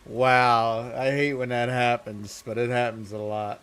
Wow, I hate when that happens, but it happens a lot.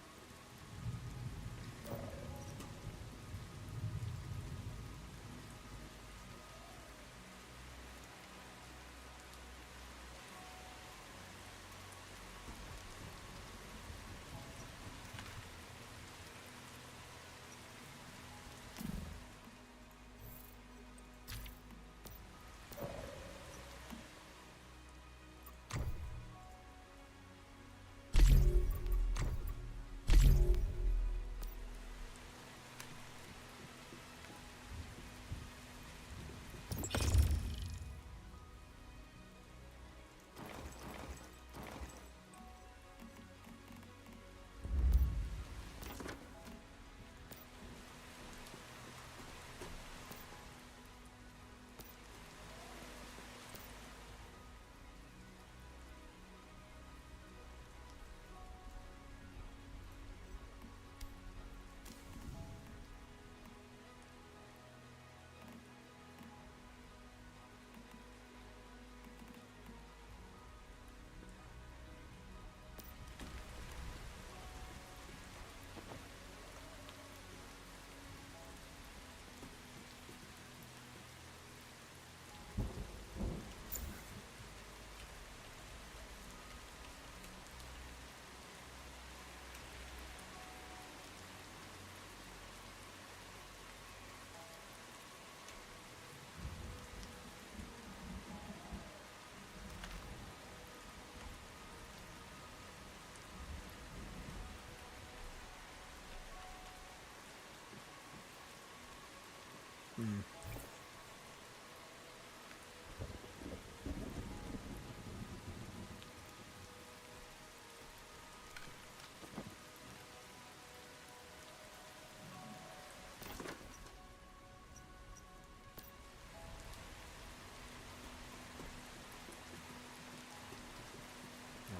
Mm.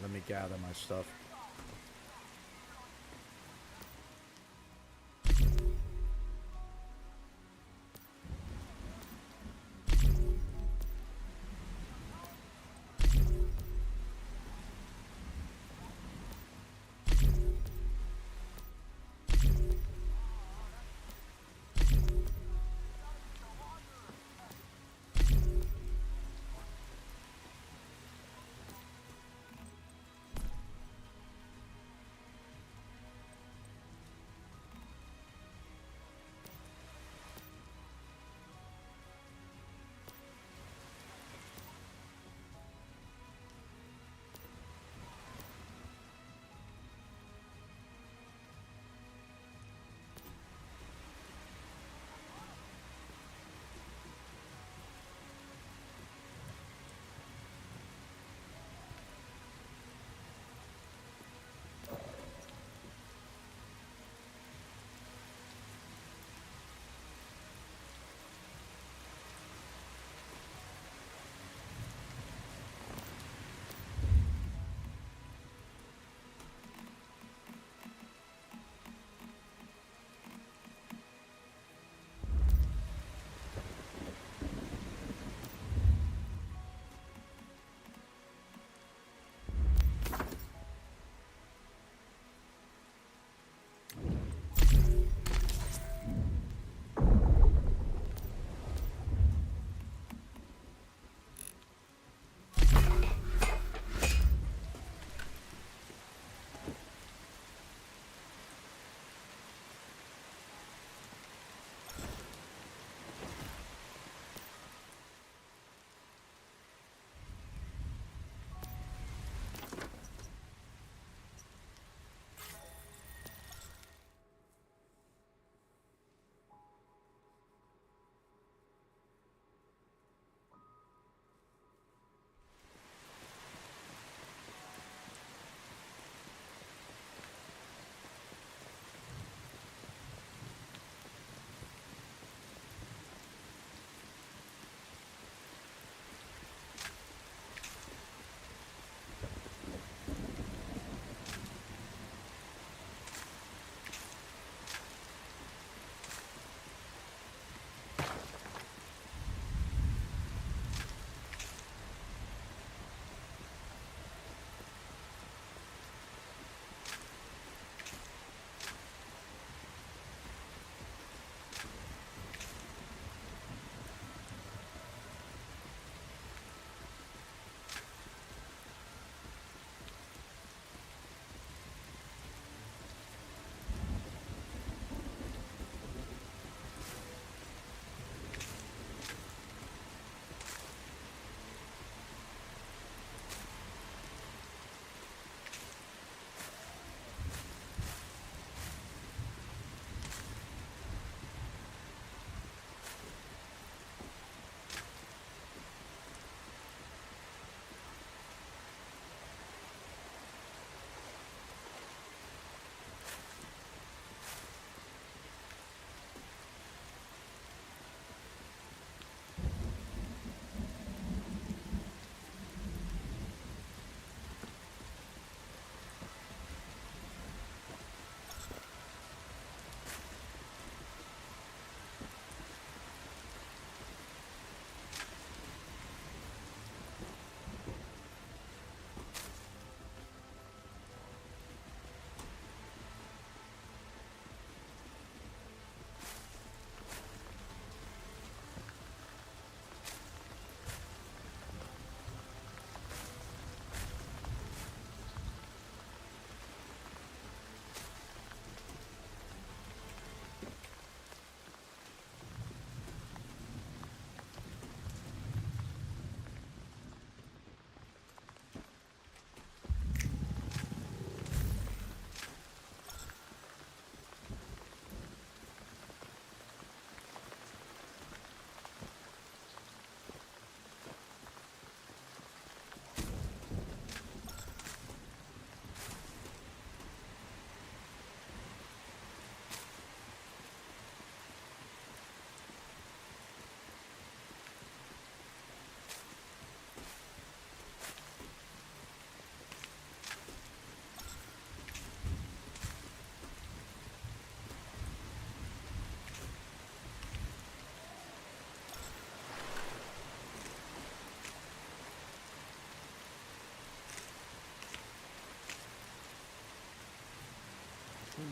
Let me gather my stuff.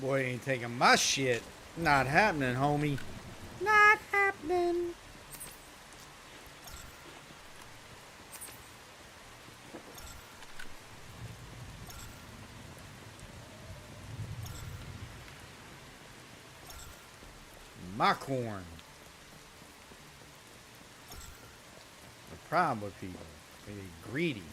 Boy ain't taking my shit. Not happening, homie. Not happening. My corn. The problem with people, they get greedy.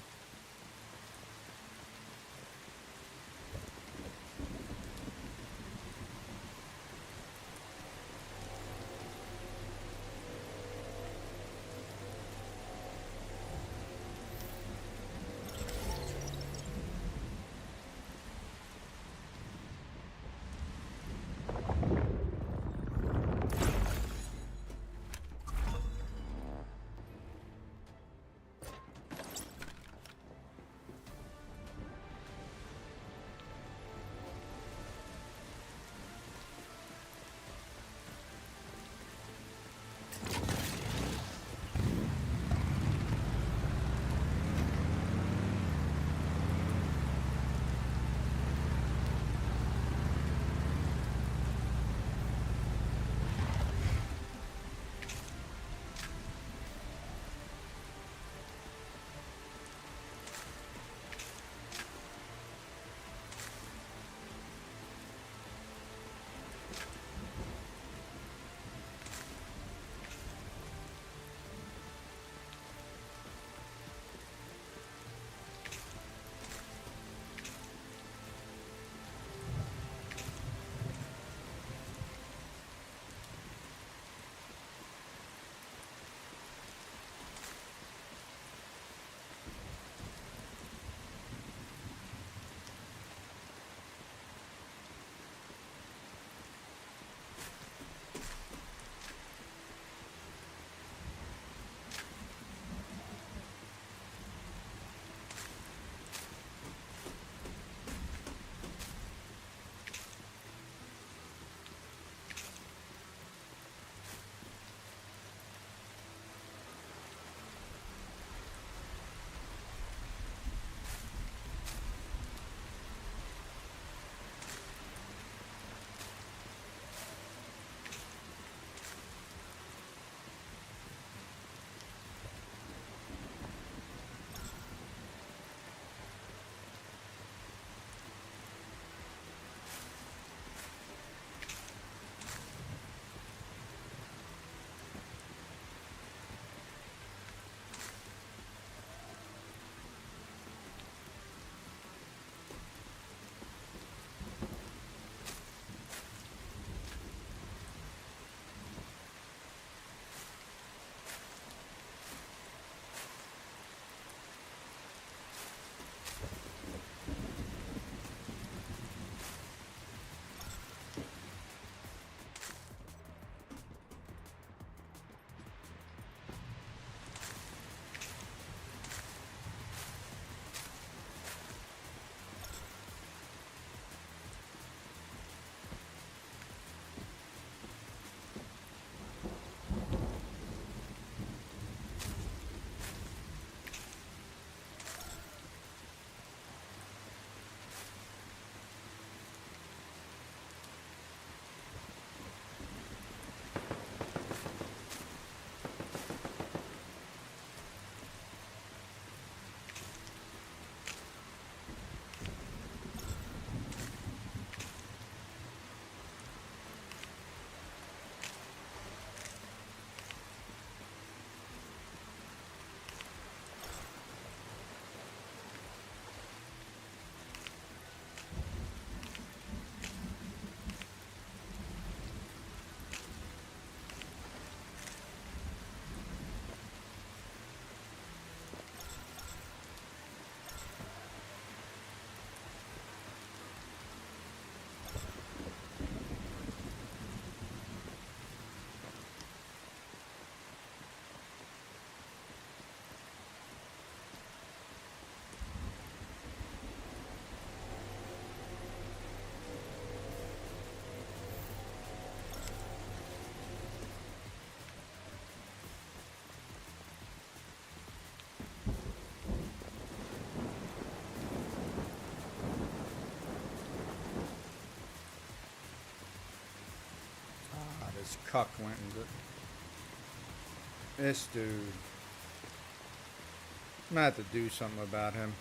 cuck went and did. This dude. I'm gonna have to do something about him.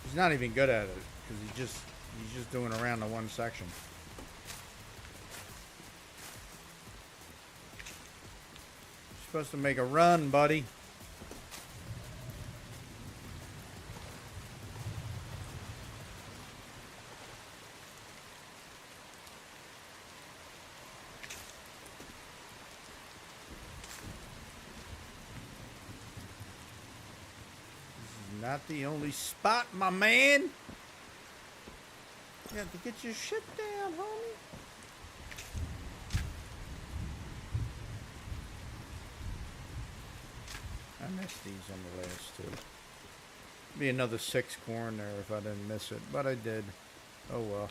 He's not even good at it because he's just doing around the one section. You're supposed to make a run, buddy. Not the only spot, my man. You have to get your shit down, homie. I missed these on the last two. Be another 6 corn there if I didn't miss it, but I did. Oh well.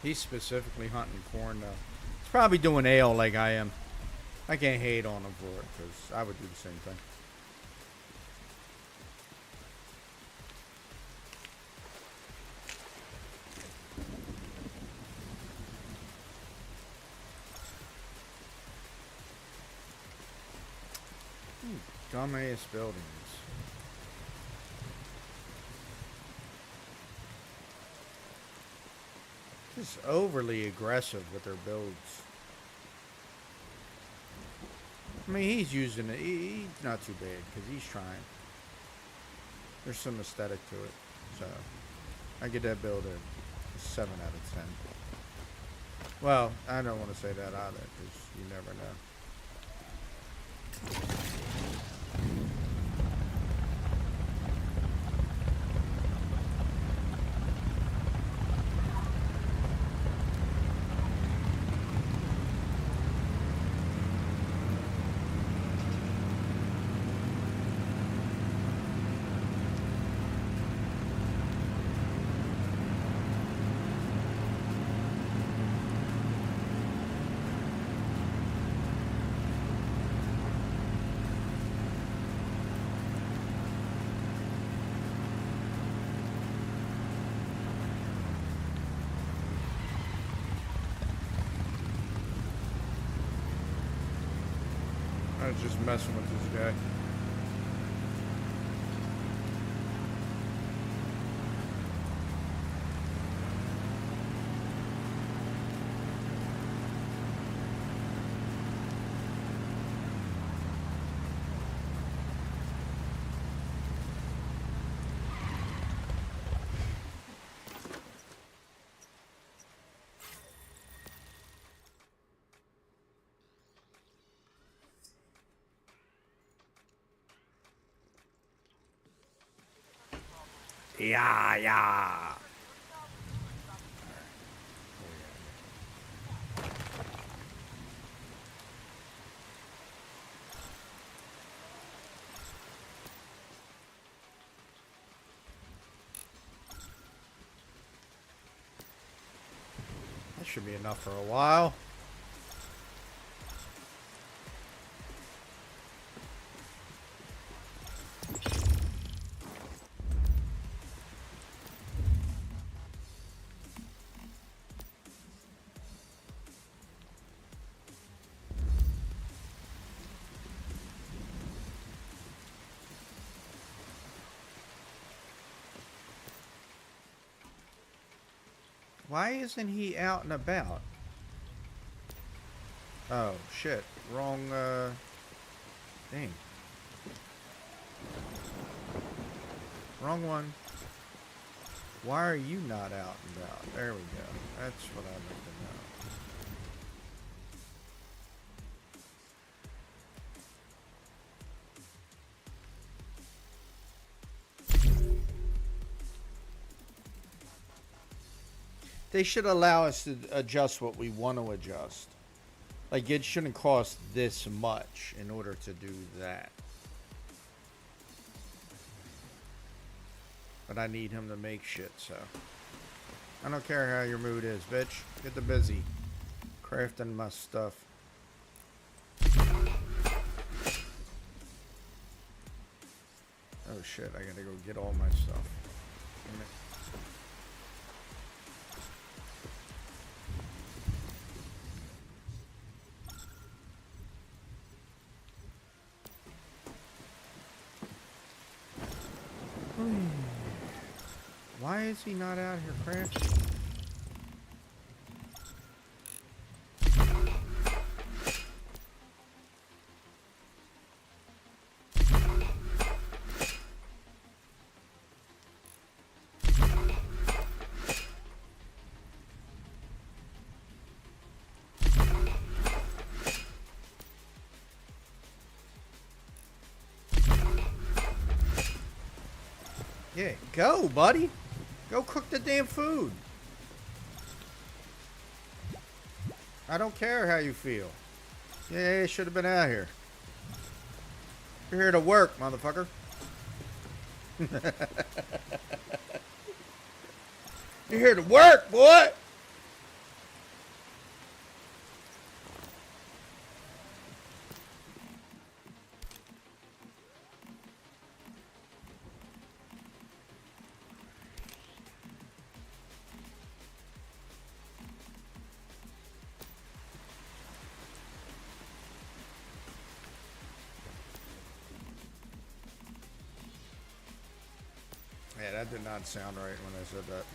He's specifically hunting corn though. He's probably doing ale like I am. I can't hate on him for it because I would do the same thing. Dumbass buildings. Just overly aggressive with their builds. I mean, he's using it. He's not too bad because he's trying. There's some aesthetic to it. So, I get that build a 7 out of 10. Well, I don't want to say that either because you never know. I was just messing with this guy. Yeah, yeah. That should be enough for a while. Why isn't he out and about? Oh, shit. Wrong, thing. Wrong one. Why are you not out and about? There we go. That's what I'd like to know. They should allow us to adjust what we want to adjust. Like, it shouldn't cost this much in order to do that. But I need him to make shit, so. I don't care how your mood is, bitch. Get the busy. Crafting my stuff. Oh shit, I gotta go get all my stuff. Why is he not out here crafting? Yeah, go, buddy. Go cook the damn food. I don't care how you feel. Yeah, you should have been out here. You're here to work, motherfucker. You're here to work, boy. Yeah, that did not sound right when I said that.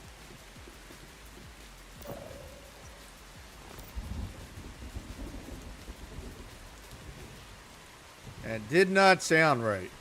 It did not sound right.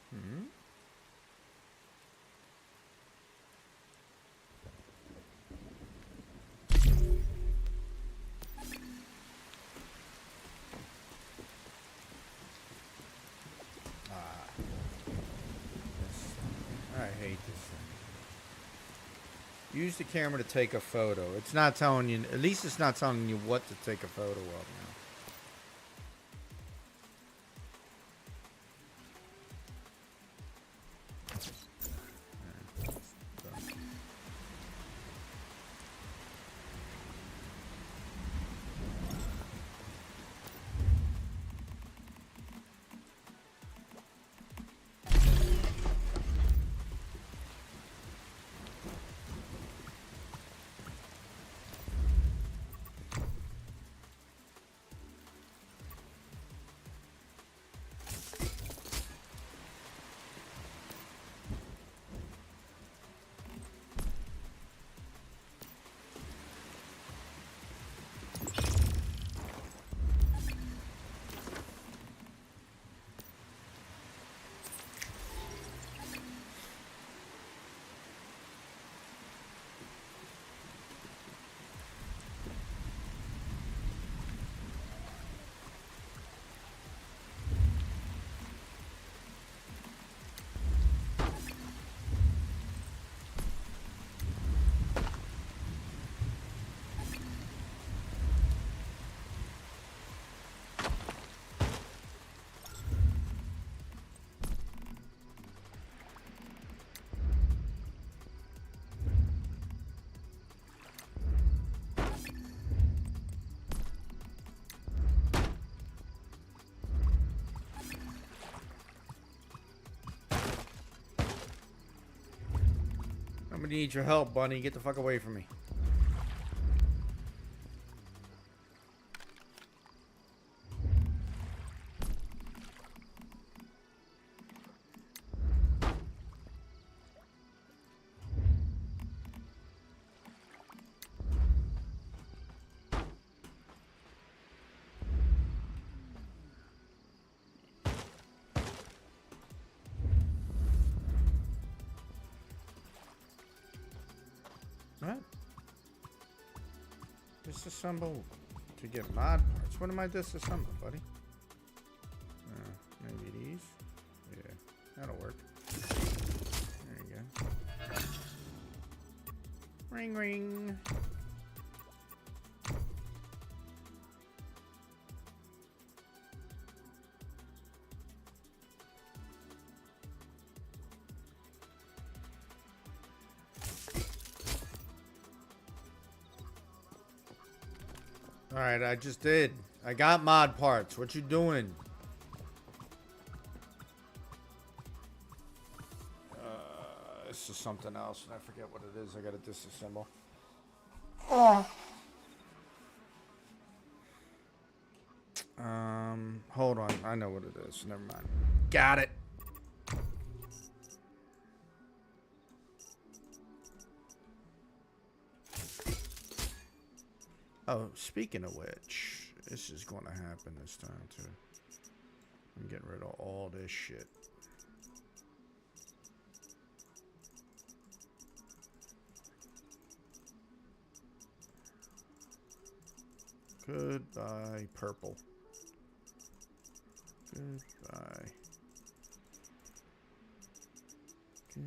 Hmm? I hate this thing. Use the camera to take a photo. It's not telling you, at least it's not telling you what to take a photo of now. I'm gonna need your help, Bunny. Get the fuck away from me. What? Disassemble to get mod parts. What am I disassemble, buddy? Maybe these? Yeah, that'll work. There you go. Ring ring. Alright, I just did. I got mod parts. What you doing? This is something else, and I forget what it is. I gotta disassemble. Hold on. I know what it is. Never mind. Got it. Oh, speaking of which, this is going to happen this time, too. I'm getting rid of all this shit. Goodbye, purple. Goodbye. Goodbye.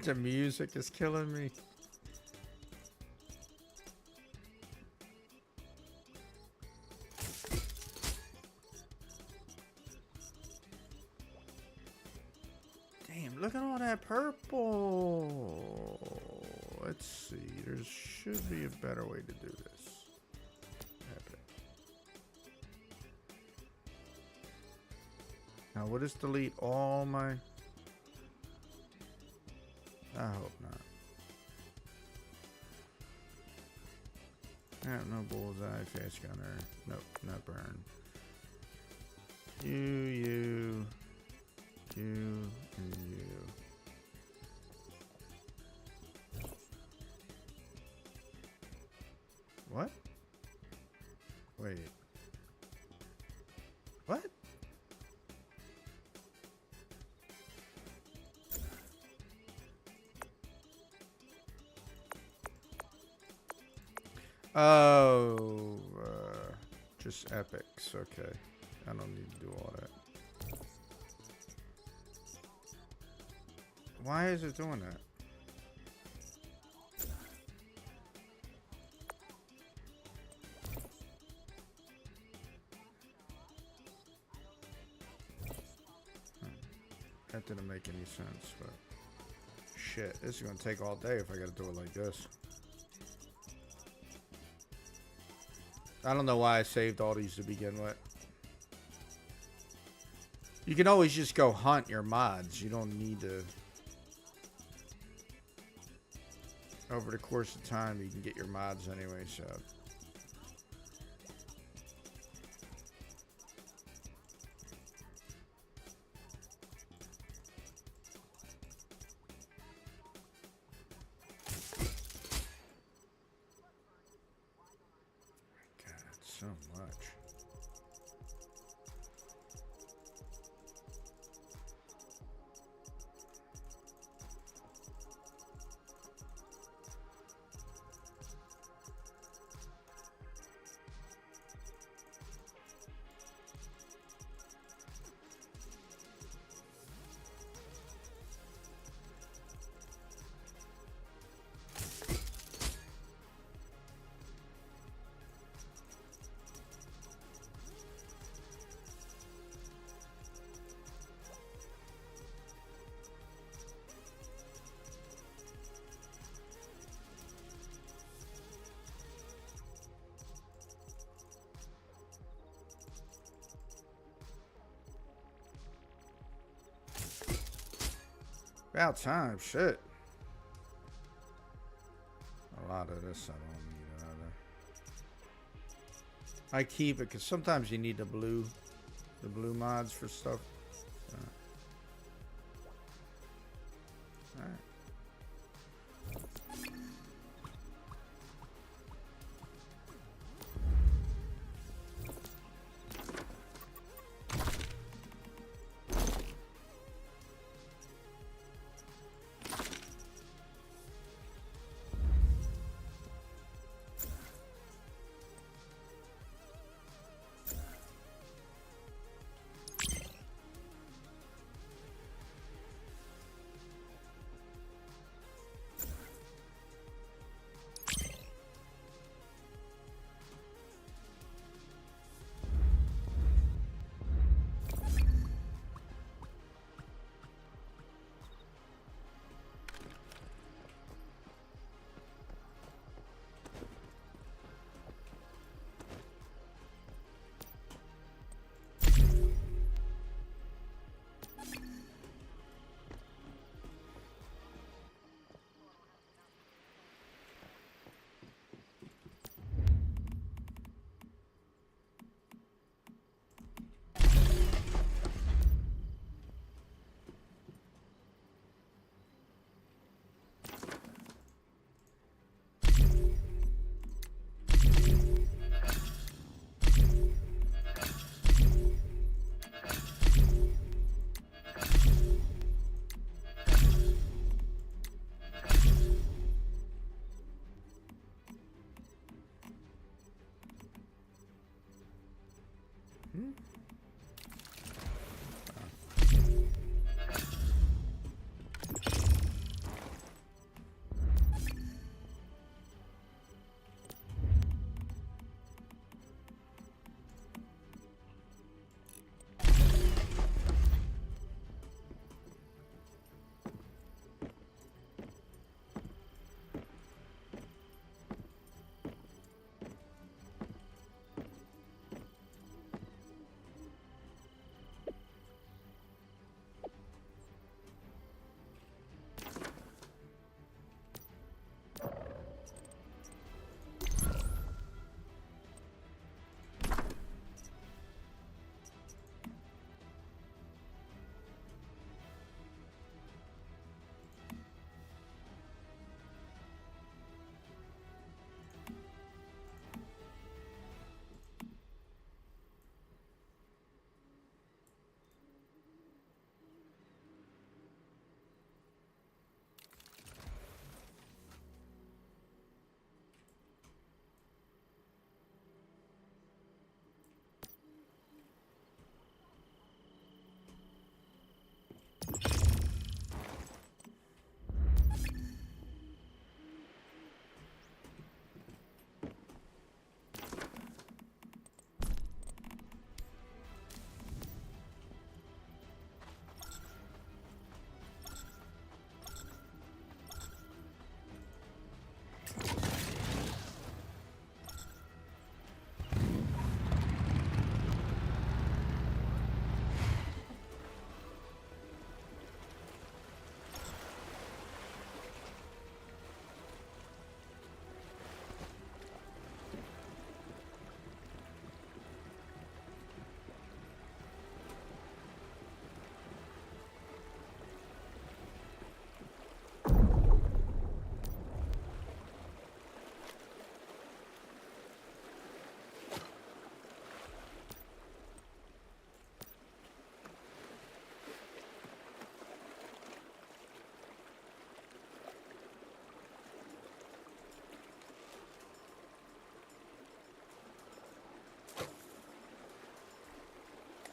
The music is killing me. Damn, look at all that purple. Let's see. There should be a better way to do this. Epic. Now, will this delete all my... I hope not. I have no bullseye, face gunner. Nope, not burn. You, and you. What? Wait. What? Oh, just epics. Okay, I don't need to do all that. Why is it doing that? That didn't make any sense, but shit, this is gonna take all day if I gotta do it like this. I don't know why I saved all these to begin with. You can always just go hunt your mods. You don't need to... Over the course of time, you can get your mods anyway, so... So much. About time. Shit. A lot of this I don't need either. I keep it because sometimes you need the blue mods for stuff. Alright.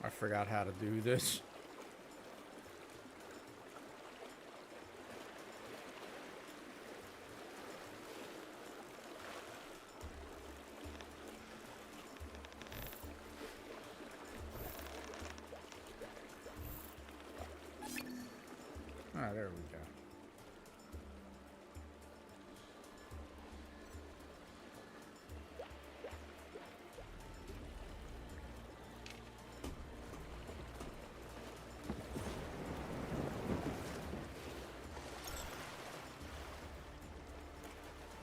I forgot how to do this. Ah, there we go.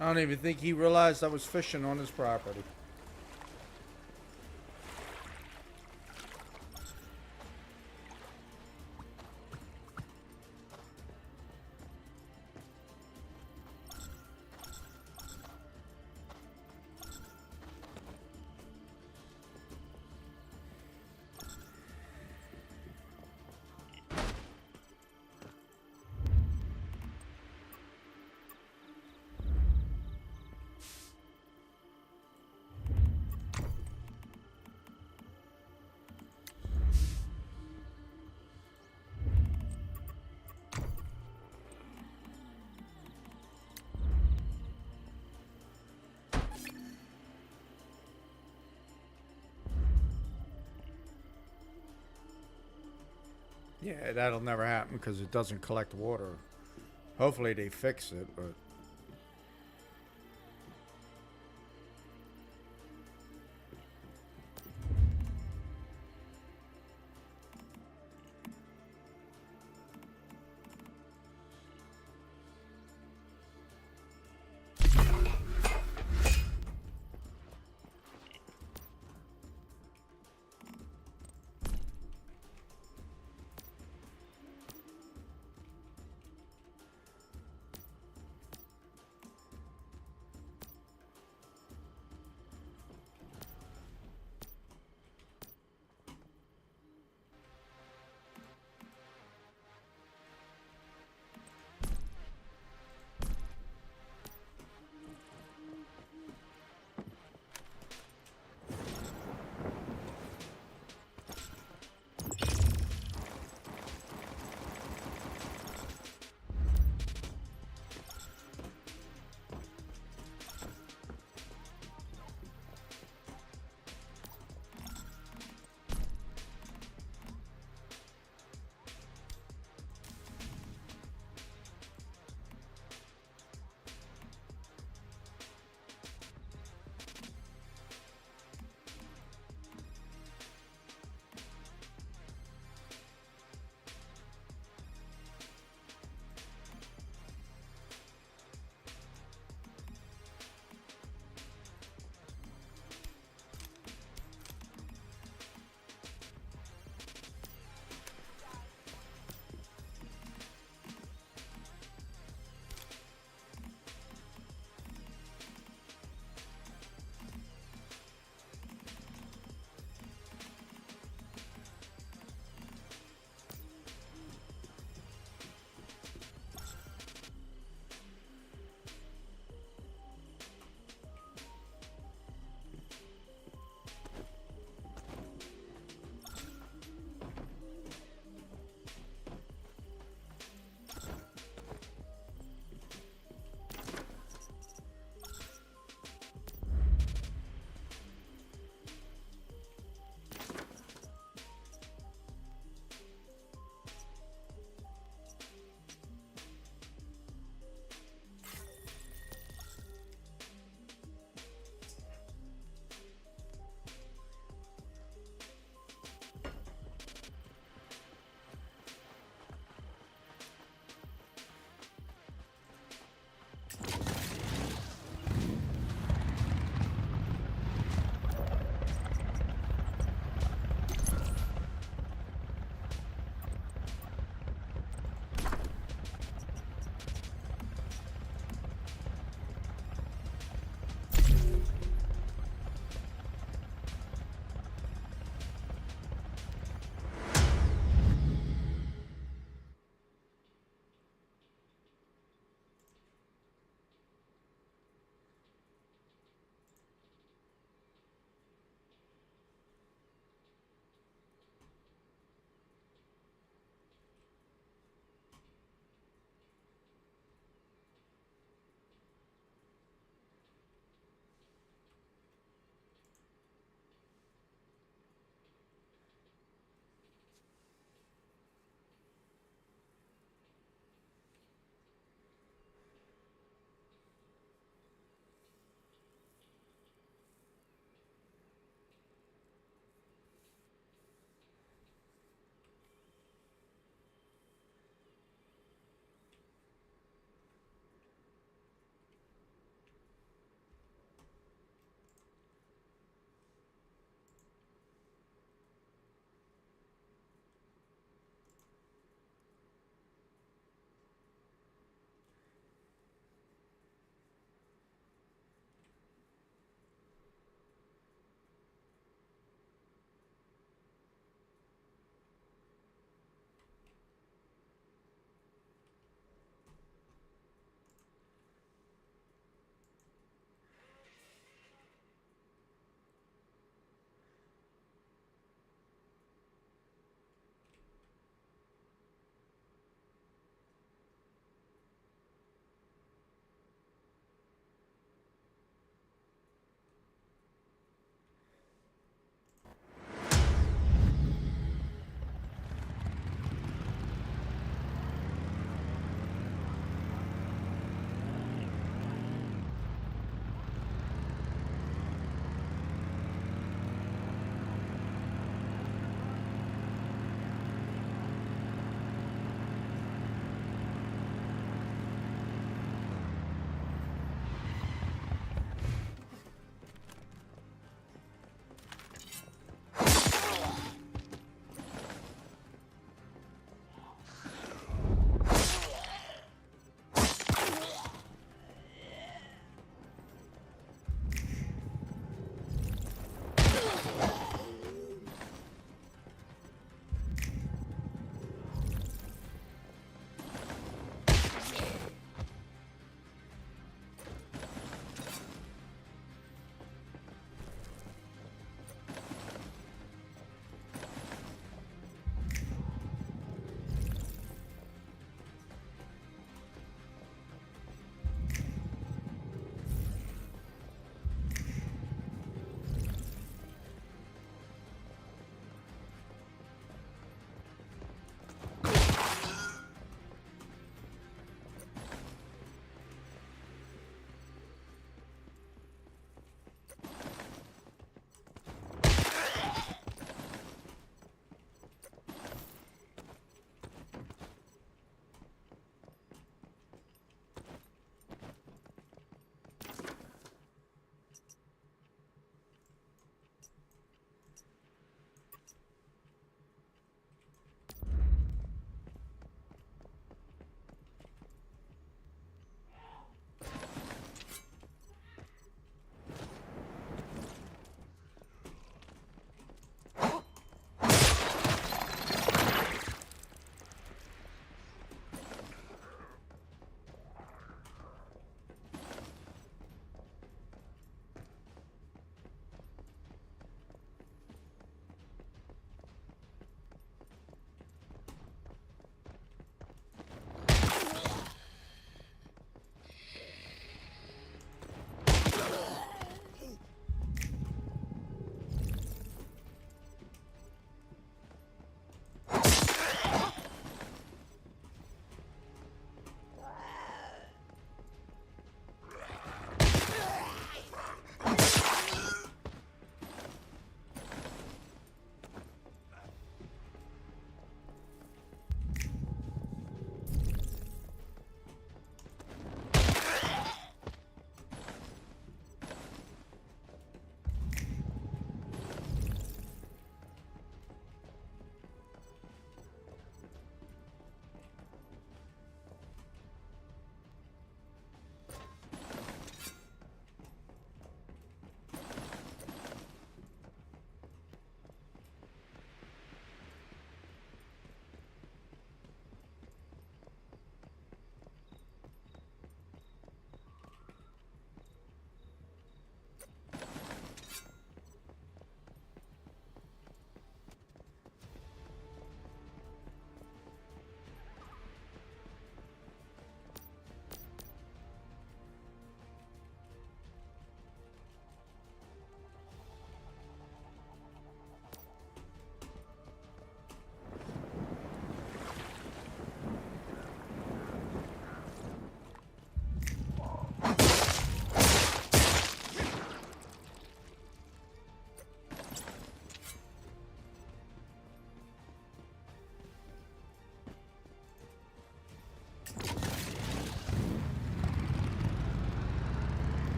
I don't even think he realized I was fishing on his property. Yeah, that'll never happen because it doesn't collect water. Hopefully they fix it, but...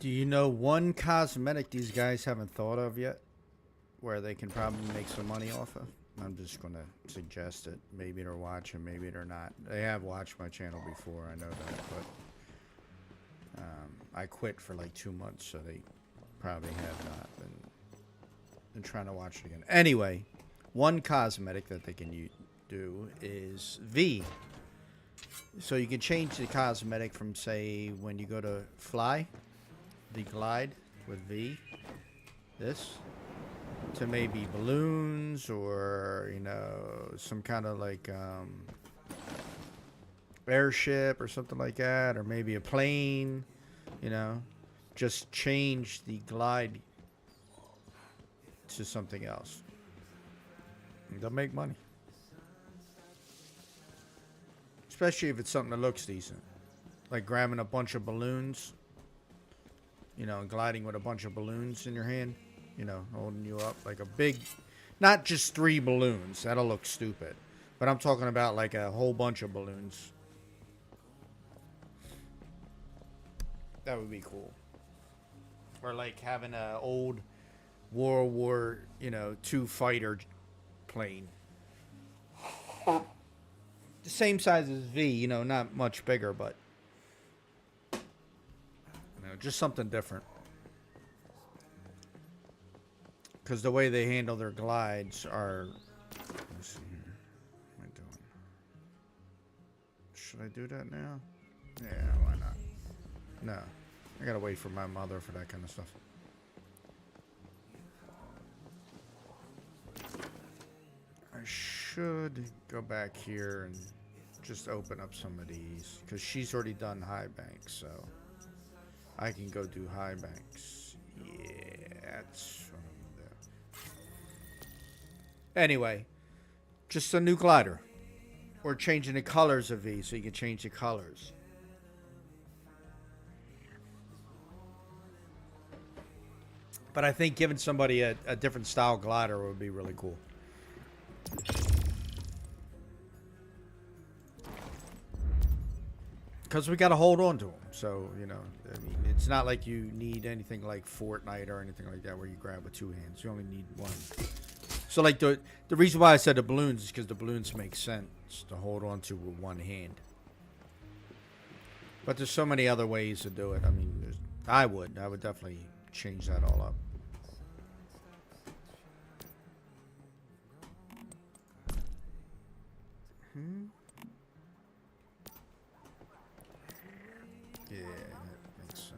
Do you know one cosmetic these guys haven't thought of yet, where they can probably make some money off of? I'm just gonna suggest it. Maybe they're watching, maybe they're not. They have watched my channel before, I know that, but I quit for like 2 months, so they probably have not been trying to watch it again. Anyway, one cosmetic that they can do is V. So you can change the cosmetic from, say, when you go to fly, the glide with V, this, to maybe balloons or, you know, some kind of like airship or something like that, or maybe a plane, you know. Just change the glide to something else. They'll make money. Especially if it's something that looks decent. Like grabbing a bunch of balloons, you know, and gliding with a bunch of balloons in your hand, you know, holding you up like a big, not just 3 balloons. That'll look stupid. But I'm talking about like a whole bunch of balloons. That would be cool. Or like having an old World War, you know, II fighter plane. The same size as V, you know, not much bigger, but you know, just something different. Because the way they handle their glides are. Let's see here. What am I doing? Should I do that now? Yeah, why not? No. I gotta wait for my mother for that kind of stuff. I should go back here and just open up some of these, because she's already done high banks, so I can go do high banks. Yeah, that's what I'm gonna do. Anyway, just a new glider. Or changing the colors of these, so you can change the colors. But I think giving somebody a different style glider would be really cool. Because we got to hold on to them. So, you know, I mean, it's not like you need anything like Fortnite or anything like that where you grab with 2 hands. You only need one. So, like, the reason why I said the balloons is because the balloons make sense to hold on to with 1 hand. But there's so many other ways to do it. I mean, I would definitely change that all up. Yeah, that makes sense.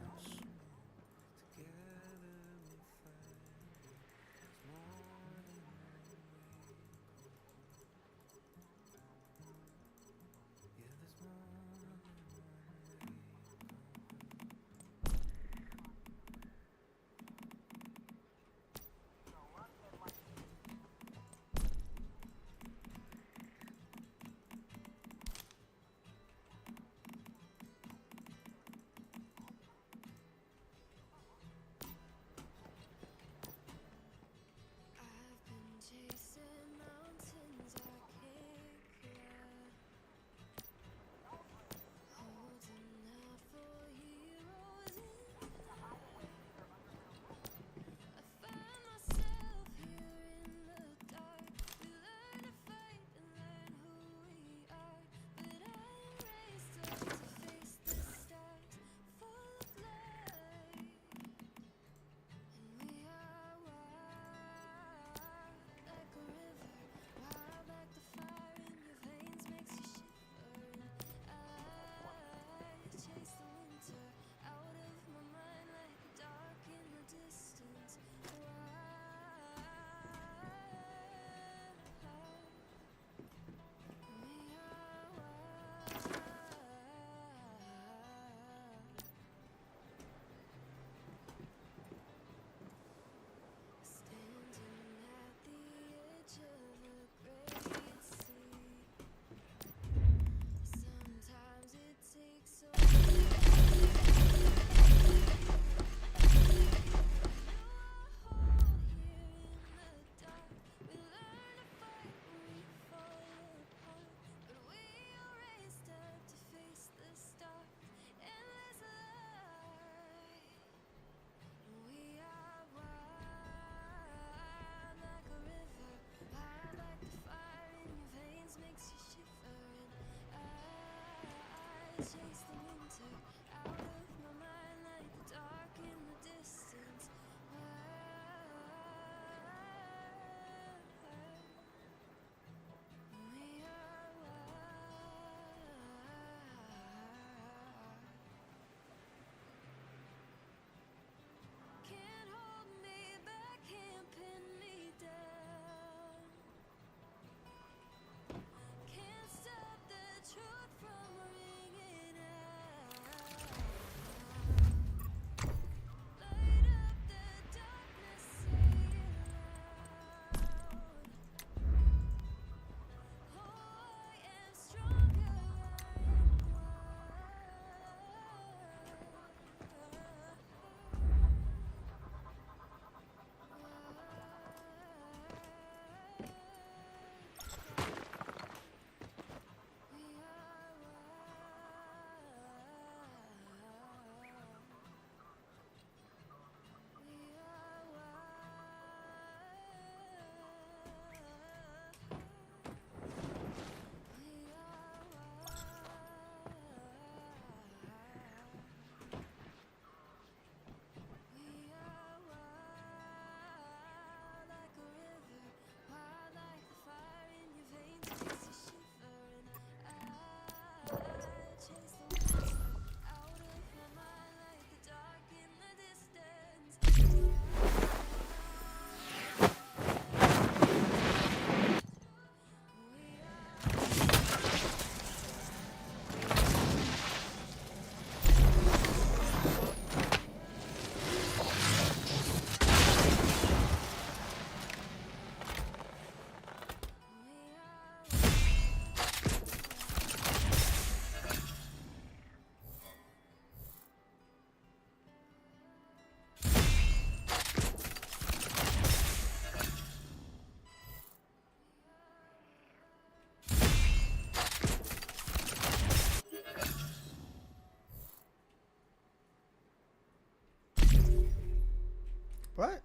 What?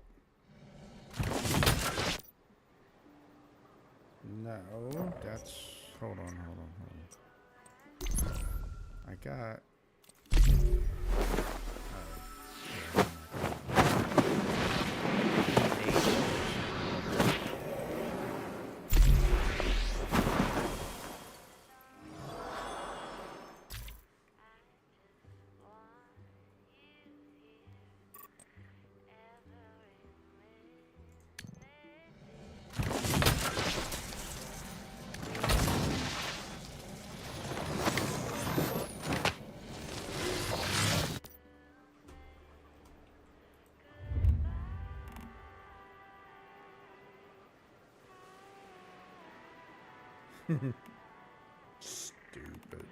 No, that's... Hold on. I got... Stupid.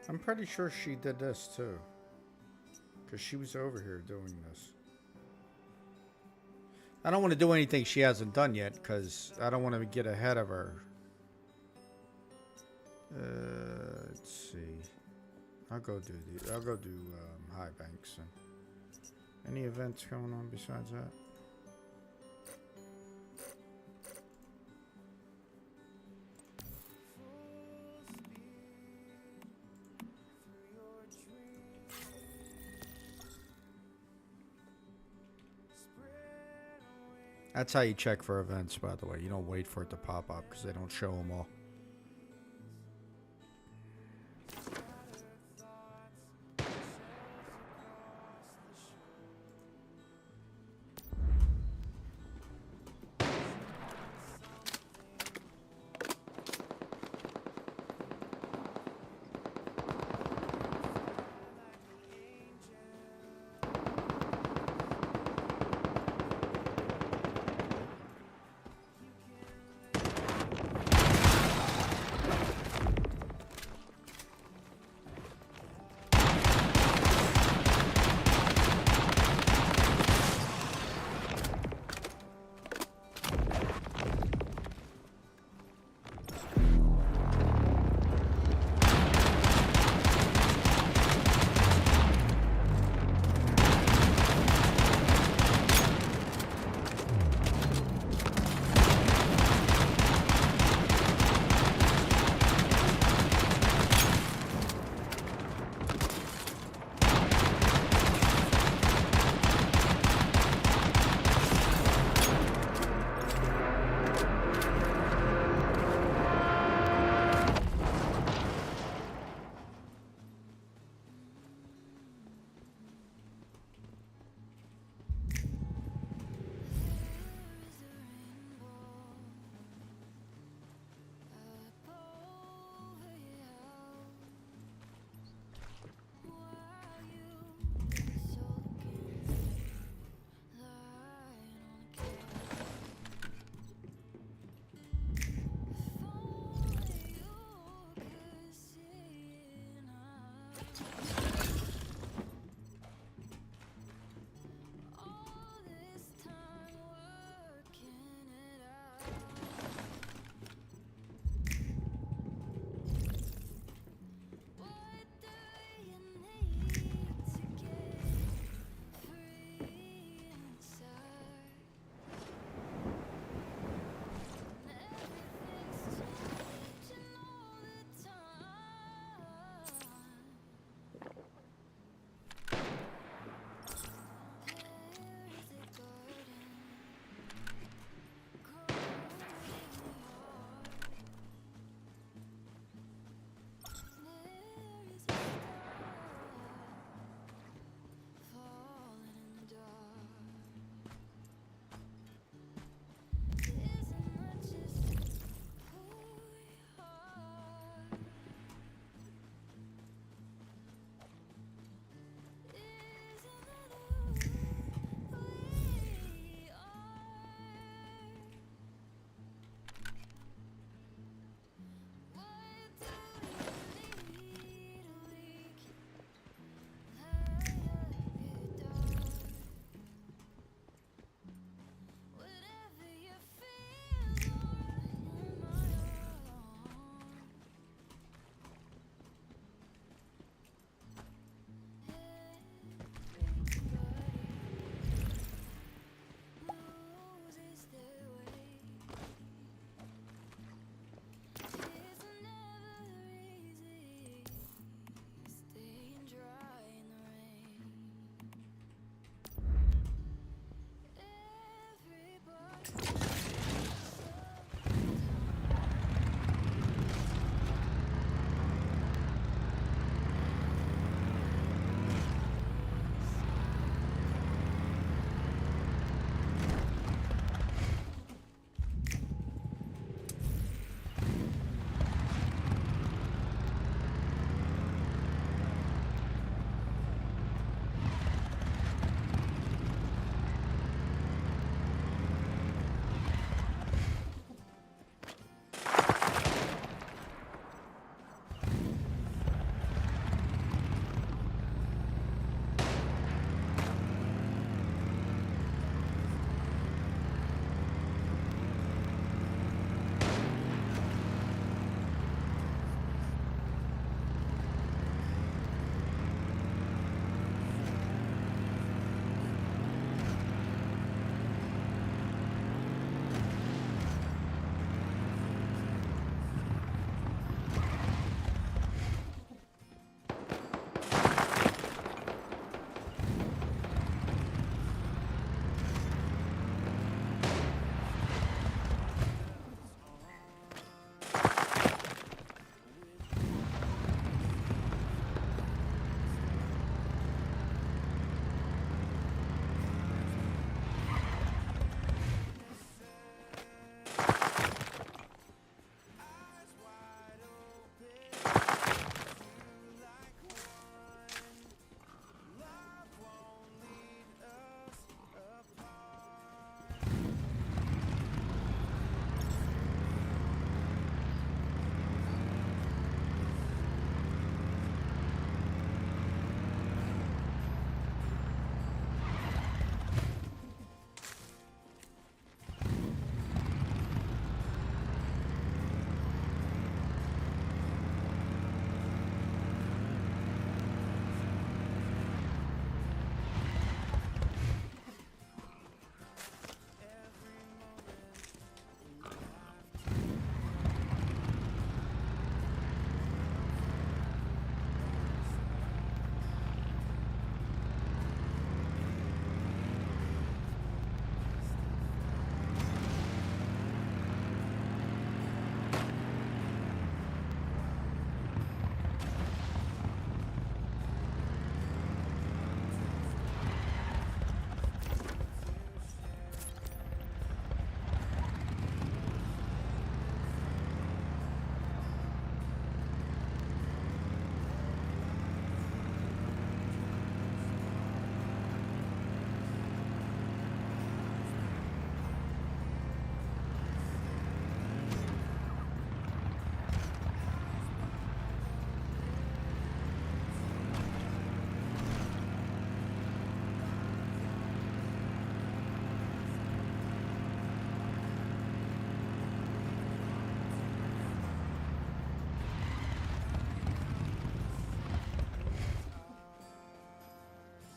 I'm pretty sure she did this too. Because she was over here doing this. I don't want to do anything she hasn't done yet because I don't want to get ahead of her. Let's see. I'll go do High Banks. Any events going on besides that? That's how you check for events, by the way. You don't wait for it to pop up because they don't show them all.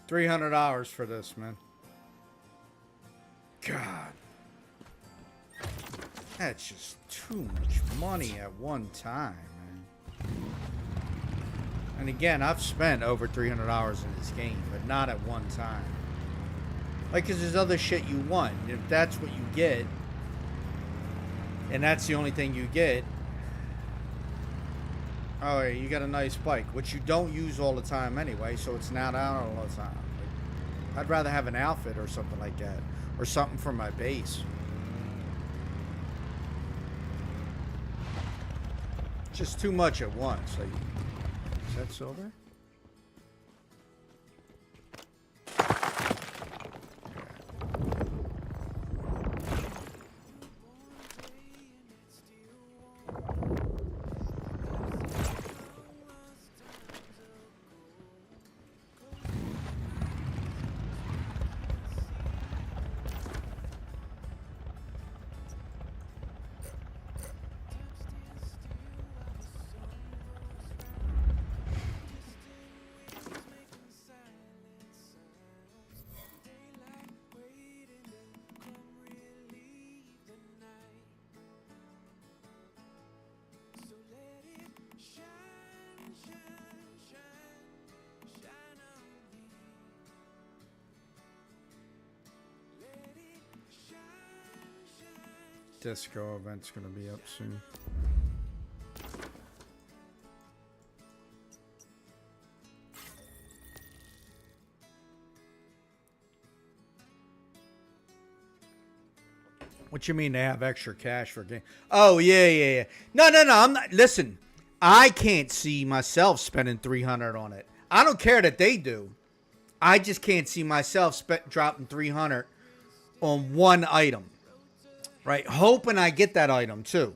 $300 for this, man. God. That's just too much money at one time, man. And again, I've spent over $300 in this game, but not at one time. Like, because there's other shit you want. If that's what you get, and that's the only thing you get. Oh, yeah, you got a nice bike, which you don't use all the time anyway, so it's not out all the time. Like, I'd rather have an outfit or something like that, or something for my base. Just too much at once. Like, is that silver? Disco event's gonna be up soon. What you mean they have extra cash for game? Oh yeah. No. I'm not. Listen, I can't see myself spending $300 on it. I don't care that they do. I just can't see myself dropping $300 on one item. Right, hoping I get that item too.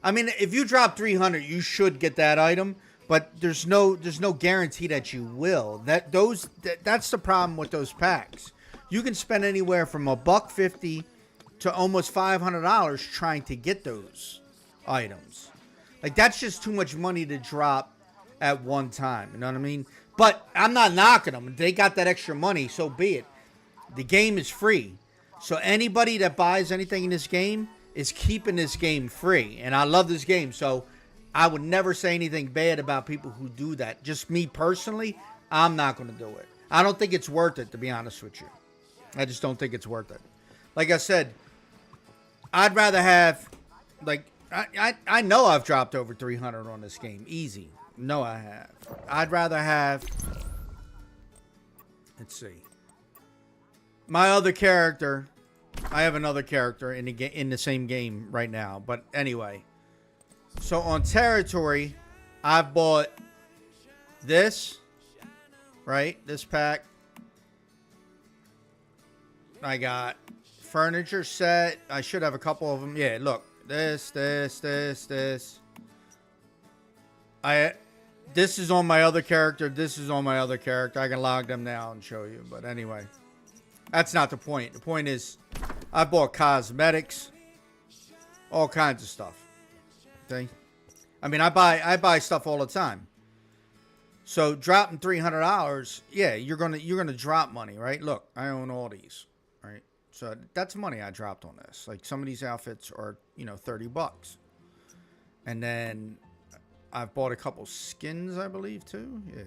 I mean, if you drop $300, you should get that item, but there's no guarantee that you will. That's the problem with those packs. You can spend anywhere from $150 to almost $500 trying to get those items. Like, that's just too much money to drop at one time. You know what I mean? But I'm not knocking them. They got that extra money, so be it. The game is free. So anybody that buys anything in this game is keeping this game free. And I love this game. So I would never say anything bad about people who do that. Just me personally, I'm not going to do it. I don't think it's worth it, to be honest with you. I just don't think it's worth it. Like I said, I'd rather have, like, I know I've dropped over 300 on this game. Easy. No, I have. I'd rather have, let's see. My other character, I have another character in the same game right now. But anyway, so on territory, I've bought this, right? This pack. I got furniture set. I should have a couple of them. Yeah, look, this. This is on my other character. This is on my other character. I can log them now and show you. But anyway. That's not the point. The point is, I bought cosmetics, all kinds of stuff. Okay, I mean, I buy stuff all the time. So dropping $300, yeah, you're gonna drop money, right? Look, I own all these, right? So that's money I dropped on this. Like, some of these outfits are, $30, and then I've bought a couple skins, I believe, too. Yeah,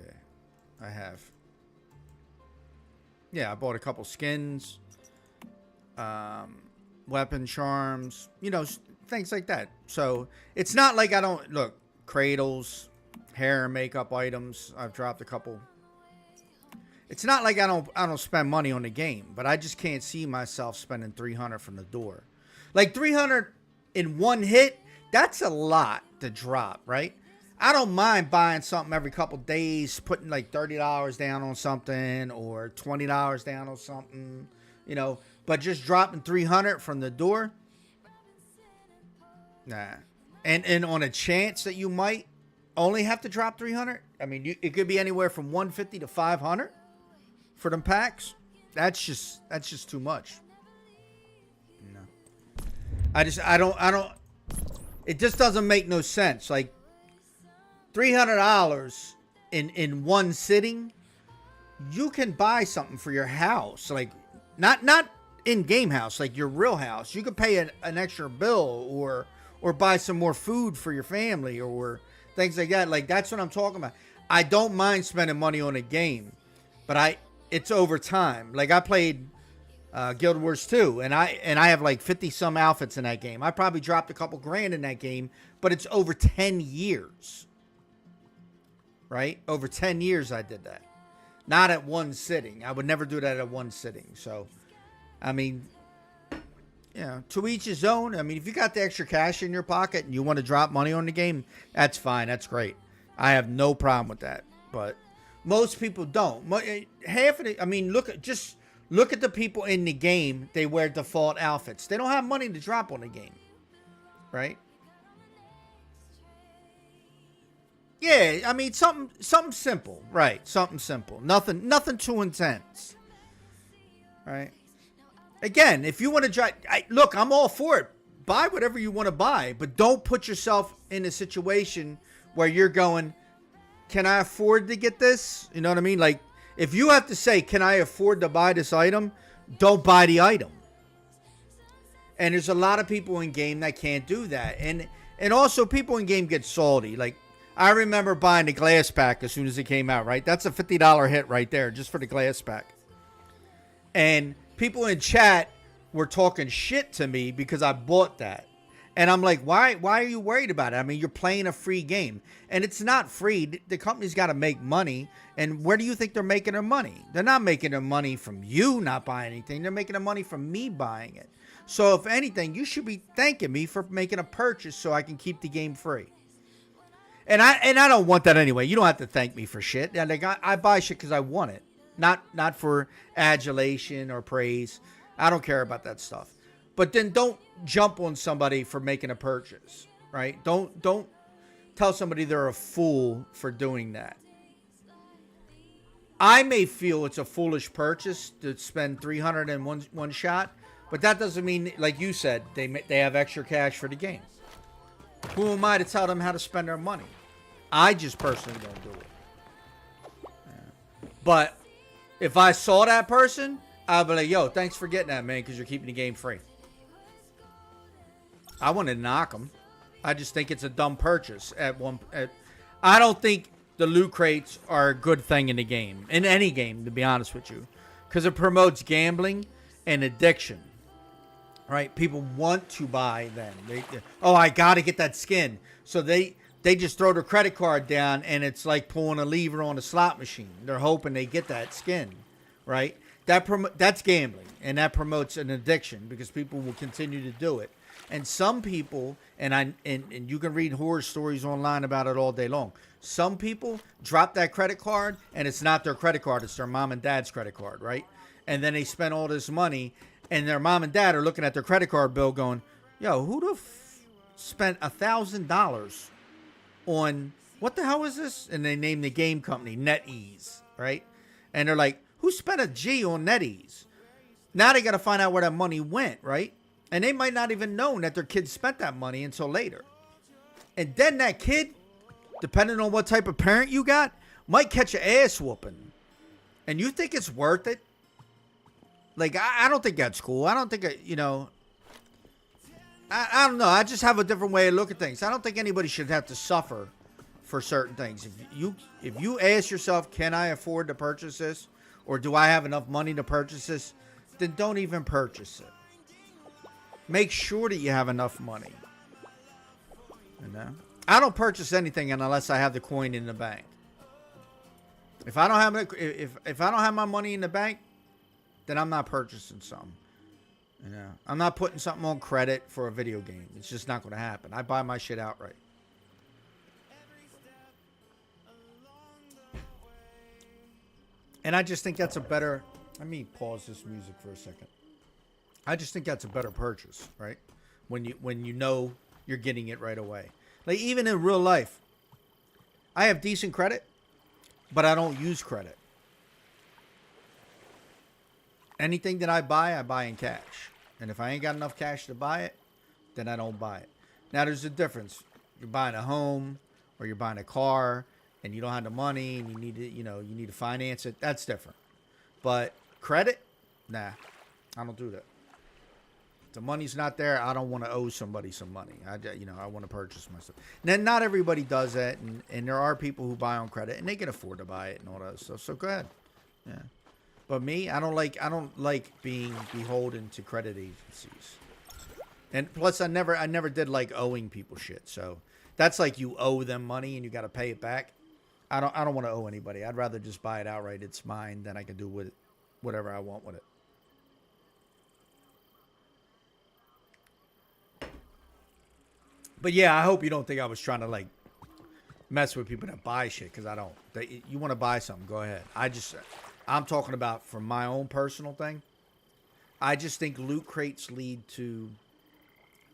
I have. Yeah, I bought a couple skins, weapon charms, things like that. So it's not like I don't look, cradles, hair and makeup items. I've dropped a couple. It's not like I don't spend money on the game, but I just can't see myself spending $300 from the door. Like, $300 in one hit, that's a lot to drop, right? I don't mind buying something every couple days, putting like $30 down on something or $20 down on something, but just dropping $300 from the door, nah. And on a chance that you might only have to drop $300, I mean, it could be anywhere from $150 to $500 for them packs. That's just too much. I don't. It just doesn't make no sense. Like, $300 in one sitting you can buy something for your house, like not in-game house, like your real house. You could pay an extra bill or buy some more food for your family or things like that. Like, that's what I'm talking about. I don't mind spending money on a game, but it's over time. Like, I played Guild Wars 2, and I have like 50 some outfits in that game. I probably dropped a couple grand in that game, but it's over 10 years. Right? Over 10 years I did that. Not at one sitting. I would never do that at one sitting. So, I mean, to each his own. I mean, if you got the extra cash in your pocket and you want to drop money on the game, that's fine. That's great. I have no problem with that. But most people don't. Half of it, I mean, look at the people in the game. They wear default outfits. They don't have money to drop on the game. Right? Yeah, I mean, something simple, right? Something simple, nothing too intense, right? Again, if you want to try, look, I'm all for it. Buy whatever you want to buy, but don't put yourself in a situation where you're going, can I afford to get this? You know what I mean? Like, if you have to say, can I afford to buy this item? Don't buy the item. And there's a lot of people in game that can't do that, and also people in game get salty, like. I remember buying the glass pack as soon as it came out, right? That's a $50 hit right there just for the glass pack. And people in chat were talking shit to me because I bought that. And I'm like, why are you worried about it? I mean, you're playing a free game. And it's not free. The company's got to make money. And where do you think they're making their money? They're not making their money from you not buying anything. They're making their money from me buying it. So if anything, you should be thanking me for making a purchase so I can keep the game free. And I don't want that anyway. You don't have to thank me for shit. Like, I buy shit because I want it, not for adulation or praise. I don't care about that stuff. But then don't jump on somebody for making a purchase, right? Don't tell somebody they're a fool for doing that. I may feel it's a foolish purchase to spend $300 in one shot, but that doesn't mean, like you said, they have extra cash for the game. Who am I to tell them how to spend their money? I just personally don't do it. Yeah. But if I saw that person, I'd be like, yo, thanks for getting that, man, because you're keeping the game free. I want to knock them. I just think it's a dumb purchase. I don't think the loot crates are a good thing in the game. In any game, to be honest with you. Because it promotes gambling and addiction. Right? People want to buy them. I got to get that skin. So they just throw their credit card down, and it's like pulling a lever on a slot machine. They're hoping they get that skin. Right? That's gambling, and that promotes an addiction because people will continue to do it. And some people, and you can read horror stories online about it all day long. Some people drop that credit card, and it's not their credit card. It's their mom and dad's credit card, right? And then they spend all this money, and their mom and dad are looking at their credit card bill going, yo, who the spent $1,000 on, what the hell is this? And they name the game company NetEase, right? And they're like, who spent a G on NetEase? Now they got to find out where that money went, right? And they might not even know that their kid spent that money until later. And then that kid, depending on what type of parent you got, might catch an ass whooping. And you think it's worth it? Like, I don't think that's cool. I don't think, I don't know. I just have a different way of looking at things. I don't think anybody should have to suffer for certain things. If you ask yourself, can I afford to purchase this? Or do I have enough money to purchase this? Then don't even purchase it. Make sure that you have enough money. You know? I don't purchase anything unless I have the coin in the bank. If I don't have my money in the bank, then I'm not purchasing something. You know, I'm not putting something on credit for a video game. It's just not going to happen. I buy my shit outright. And I just think that's a better... Let me pause this music for a second. I just think that's a better purchase, right? When you know you're getting it right away. Like, even in real life, I have decent credit, but I don't use credit. Anything that I buy in cash. And if I ain't got enough cash to buy it, then I don't buy it. Now, there's a difference. You're buying a home or you're buying a car. and you don't have the money and you need to, you need to finance it, that's different. But credit, nah, I don't do that. If the money's not there, I don't want to owe somebody some money. I want to purchase myself. Then not everybody does that, and there are people who buy on credit and they can afford to buy it and all that stuff. So go ahead, yeah. But me, I don't like being beholden to credit agencies. And plus, I never did like owing people shit. So that's like you owe them money and you got to pay it back. I don't want to owe anybody. I'd rather just buy it outright. It's mine. Then I can do with it whatever I want with it. But yeah, I hope you don't think I was trying to like mess with people that buy shit, because I don't. You want to buy something, go ahead. I'm talking about from my own personal thing. I just think loot crates lead to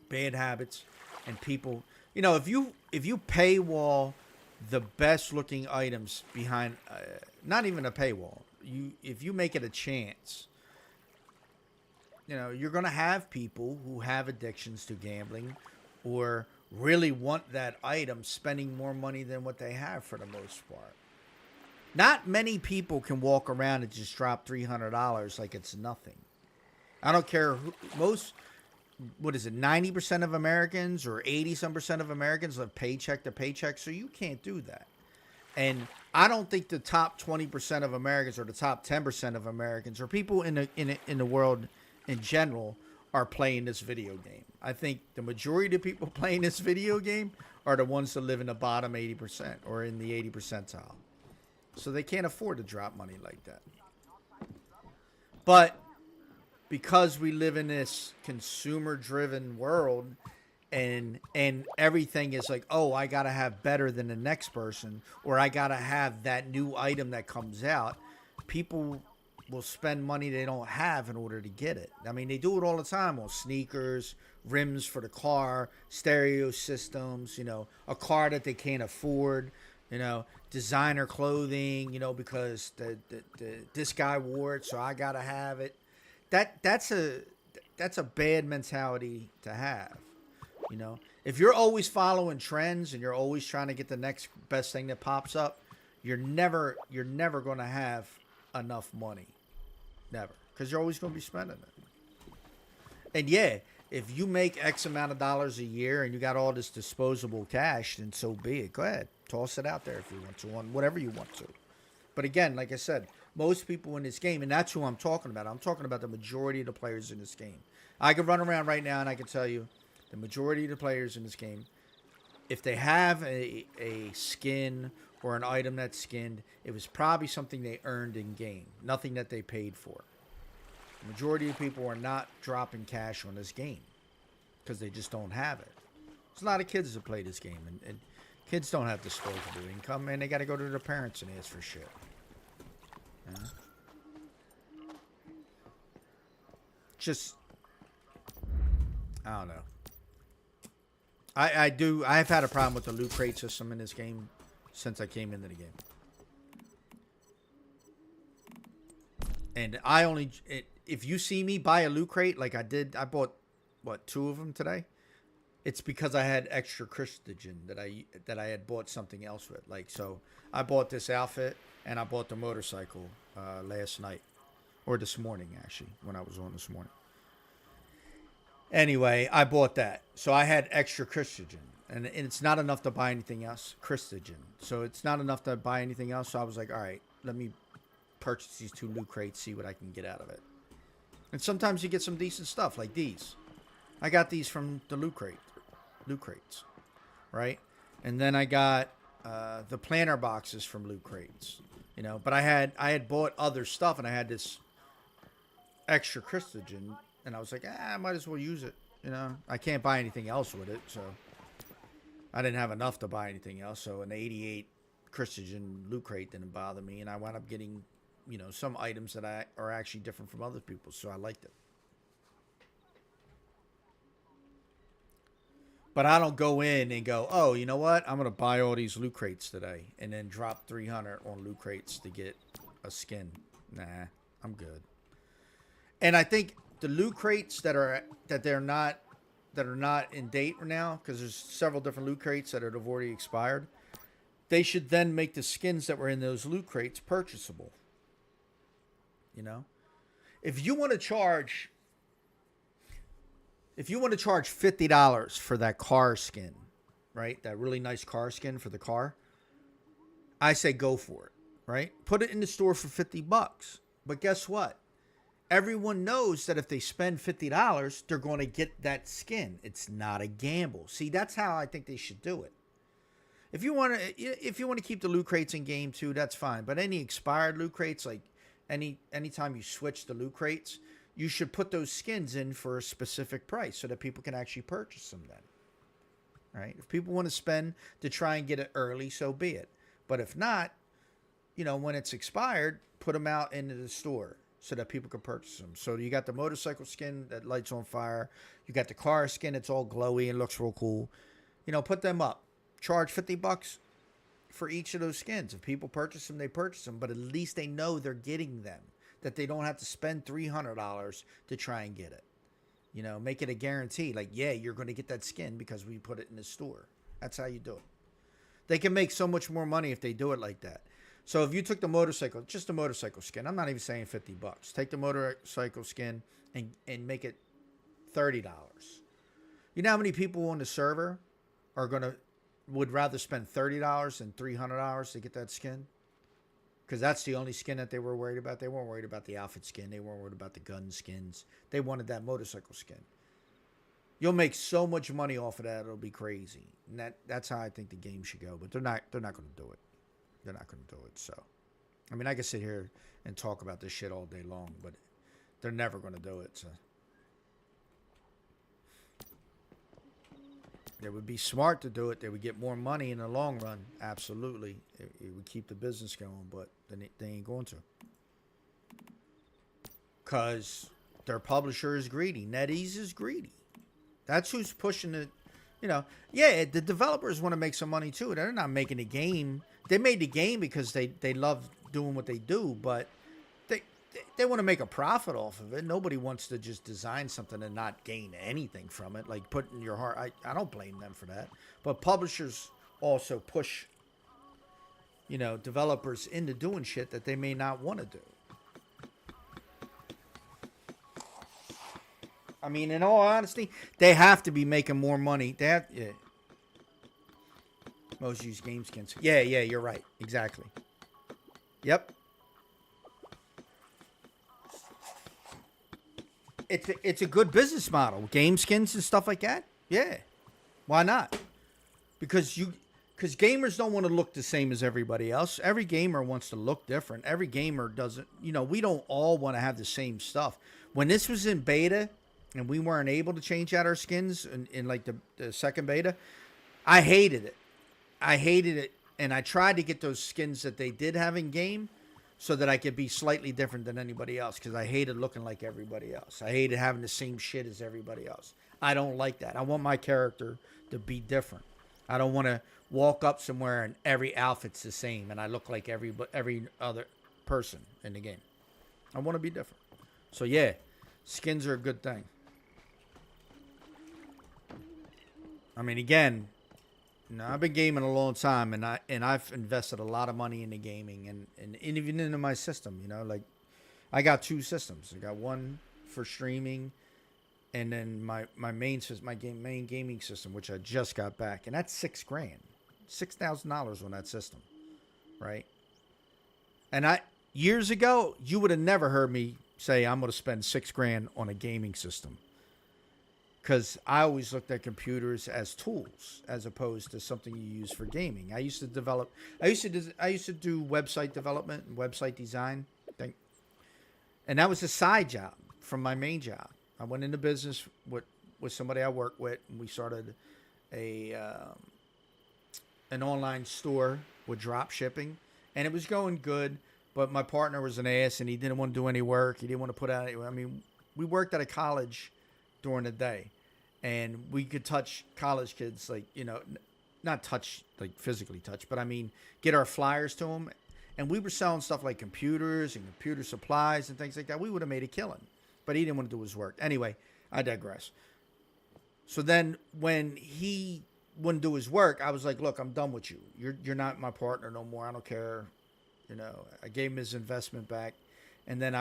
bad habits, and people, if you paywall the best looking items behind, not even a paywall, if you make it a chance, you're gonna have people who have addictions to gambling, or really want that item, spending more money than what they have for the most part. Not many people can walk around and just drop $300 like it's nothing. I don't care what is it, 90% of Americans or 80-some% of Americans live paycheck to paycheck, so you can't do that. And I don't think the top 20% of Americans or the top 10% of Americans or people in the world in general are playing this video game. I think the majority of the people playing this video game are the ones that live in the bottom 80% or in the 80 percentile. So they can't afford to drop money like that. But because we live in this consumer-driven world, and everything is like, oh, I got to have better than the next person, or I got to have that new item that comes out, people will spend money they don't have in order to get it. I mean, they do it all the time on sneakers, rims for the car, stereo systems, a car that they can't afford, designer clothing, because this guy wore it, so I got to have it. That's a bad mentality to have. If you're always following trends and you're always trying to get the next best thing that pops up, you're never going to have enough money. Never. Because you're always going to be spending it. And yeah, if you make X amount of dollars a year and you got all this disposable cash, then so be it. Go ahead. Toss it out there if you want to, on whatever you want to. But again, like I said, most people in this game, and that's who I'm talking about. I'm talking about the majority of the players in this game. I could run around right now and I can tell you the majority of the players in this game, if they have a skin or an item that's skinned, it was probably something they earned in game, nothing that they paid for. The majority of people are not dropping cash on this game because they just don't have it. There's a lot of kids that play this game, and kids don't have disposable income, and they got to go to their parents and ask for shit. Just, I don't know. I've had a problem with the loot crate system in this game since I came into the game. And if you see me buy a loot crate like I did, I bought, 2 of them today? It's because I had extra Christogen that I had bought something else with. Like, so I bought this outfit and I bought the motorcycle last night. Or this morning, actually, when I was on this morning. Anyway, I bought that. So I had extra Christogen. And it's not enough to buy anything else. Christogen. So it's not enough to buy anything else. So I was like, all right, let me purchase these 2 loot crates, see what I can get out of it. And sometimes you get some decent stuff like these. I got these from the loot crates, right? And then I got the planter boxes from loot crates, But I had bought other stuff, and I had this extra Christogen, and I was like, I might as well use it, I can't buy anything else with it, so I didn't have enough to buy anything else. So an 88 Christogen loot crate didn't bother me, and I wound up getting, some items that are actually different from other people's, so I liked it. But I don't go in and go, oh, you know what? I'm going to buy all these loot crates today and then drop 300 on loot crates to get a skin. Nah, I'm good. And I think the loot crates that are not in date now, because there's several different loot crates that have already expired. they should then make the skins that were in those loot crates purchasable. You know, if you want to charge, $50 for that car skin, right? That really nice car skin for the car, I say go for it, right? Put it in the store for $50. But guess what? Everyone knows that if they spend $50, they're going to get that skin. It's not a gamble. See, that's how I think they should do it. If you want to keep the loot crates in game too, that's fine. But any expired loot crates, like anytime you switch the loot crates, you should put those skins in for a specific price so that people can actually purchase them then. Right? If people want to spend to try and get it early, so be it. But if not, when it's expired, put them out into the store so that people can purchase them. So you got the motorcycle skin that lights on fire. You got the car skin. It's all glowy and looks real cool. Put them up. Charge $50 for each of those skins. If people purchase them, they purchase them. But at least they know they're getting them. That they don't have to spend $300 to try and get it. Make it a guarantee. Like, yeah, you're going to get that skin because we put it in the store. That's how you do it. They can make so much more money if they do it like that. So if you took the motorcycle, just the motorcycle skin, I'm not even saying $50. Take the motorcycle skin and make it $30. You know how many people on the server would rather spend $30 than $300 to get that skin? Because that's the only skin that they were worried about. They weren't worried about the outfit skin. They weren't worried about the gun skins. They wanted that motorcycle skin. You'll make so much money off of that, it'll be crazy. And that's how I think the game should go. But they're not going to do it. They're not going to do it. So, I mean, I could sit here and talk about this shit all day long, but they're never going to do it. So, they would be smart to do it. They would get more money in the long run. Absolutely. It would keep the business going, but they ain't going to. Because their publisher is greedy. NetEase is greedy. That's who's pushing it. Yeah, the developers want to make some money too. They're not making a game. They made the game because they love doing what they do, but they want to make a profit off of it. Nobody wants to just design something and not gain anything from it. Like putting your heart. I don't blame them for that. But publishers also push, developers into doing shit that they may not want to do. I mean, in all honesty, they have to be making more money. Yeah. Most used game skins. Yeah, you're right. Exactly. Yep. It's a good business model. Game skins and stuff like that. Yeah. Why not? Because gamers don't want to look the same as everybody else. Every gamer wants to look different. Every gamer doesn't. We don't all want to have the same stuff. When this was in beta, and we weren't able to change out our skins in like the second beta, I hated it. And I tried to get those skins that they did have in game so that I could be slightly different than anybody else, because I hated looking like everybody else. I hated having the same shit as everybody else. I don't like that. I want my character to be different. I don't want to walk up somewhere and every outfit's the same and I look like every other person in the game. I want to be different. So yeah, skins are a good thing. I mean, again, I've been gaming a long time, and I've invested a lot of money into gaming and even into my system. Like I got two systems. I got one for streaming, and then my main gaming system, which I just got back, and that's $6,000, $6,000 on that system, right? And years ago, you would have never heard me say I'm going to spend $6,000 on a gaming system. Because I always looked at computers as tools as opposed to something you use for gaming. I used to do website development and website design, and that was a side job from my main job. I went into business with somebody I work with, and we started an online store with drop shipping, and it was going good. But my partner was an ass, and he didn't want to do any work. He didn't want to put out any. I mean, we worked at a college during the day, and we could touch college kids, like, not touch, like physically touch, but I mean, get our flyers to them. And we were selling stuff like computers and computer supplies and things like that. We would have made a killing, but he didn't want to do his work. Anyway, I digress. So then when he wouldn't do his work, I was like, look, I'm done with you. You're not my partner no more. I don't care. You know, I gave him his investment back, and then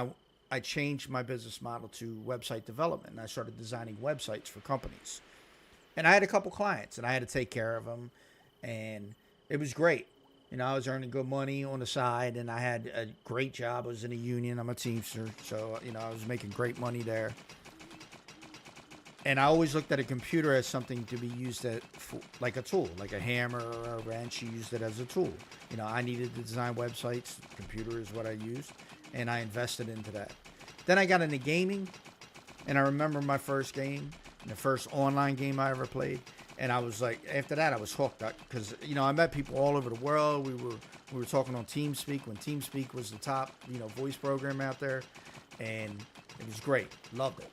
I changed my business model to website development, and I started designing websites for companies. And I had a couple clients, and I had to take care of them, and it was great. You know, I was earning good money on the side, and I had a great job. I was in a union. I'm a Teamster, so you know I was making great money there. And I always looked at a computer as something to be used like a tool, like a hammer or a wrench. You used it as a tool. You know, I needed to design websites. Computer is what I used, and I invested into that. Then I got into gaming, and I remember my first game, the first online game I ever played. And I was like, after that, I was hooked because you know I met people all over the world. We were talking on TeamSpeak when TeamSpeak was the top voice program out there, and it was great. Loved it.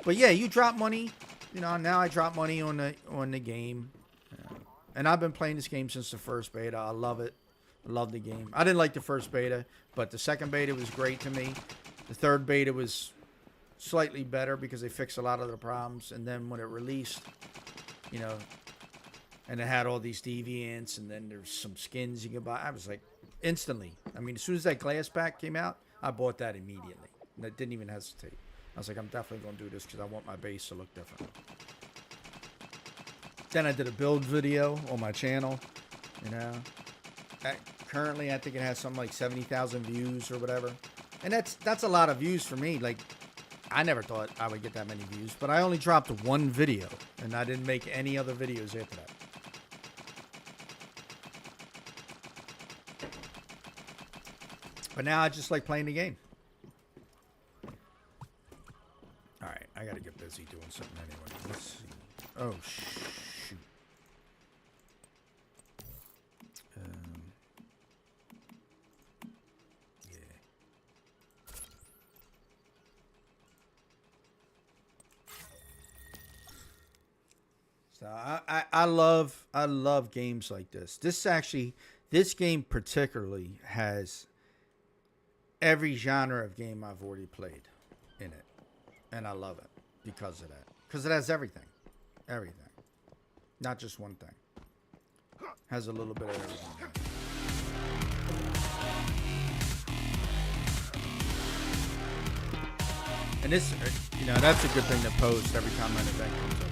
But yeah, you drop money. You know, now I drop money on the game, and I've been playing this game since the first beta. I love it. I love the game. I didn't like the first beta, but the second beta was great to me. The third beta was slightly better because they fixed a lot of the problems, and then when it released, you know, and it had all these deviants, and then there's some skins you can buy. I was like, instantly. I mean, as soon as that glass pack came out, I bought that immediately. And I didn't even hesitate. I was like, I'm definitely going to do this because I want my base to look different. Then I did a build video on my channel, you know. Currently, I think it has something like 70,000 views or whatever. And that's a lot of views for me. Like, I never thought I would get that many views, but I only dropped one video, and I didn't make any other videos after that. But now I just like playing the game. All right, I gotta get busy doing something anyway. Let's see. Oh, shoot. So I love games like this. This game particularly has every genre of game I've already played in it, and I love it because of that. Because it has everything, not just one thing. Has a little bit of everything. And this, you know, that's a good thing to post every time an event comes up.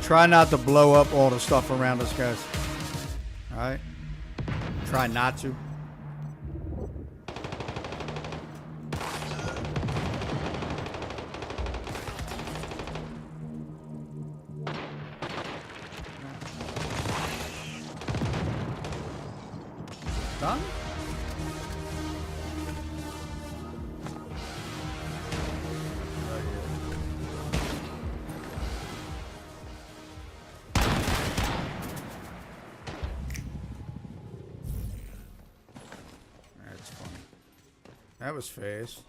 Try not to blow up all the stuff around us, guys. All right? Try not to. Done? That was fast.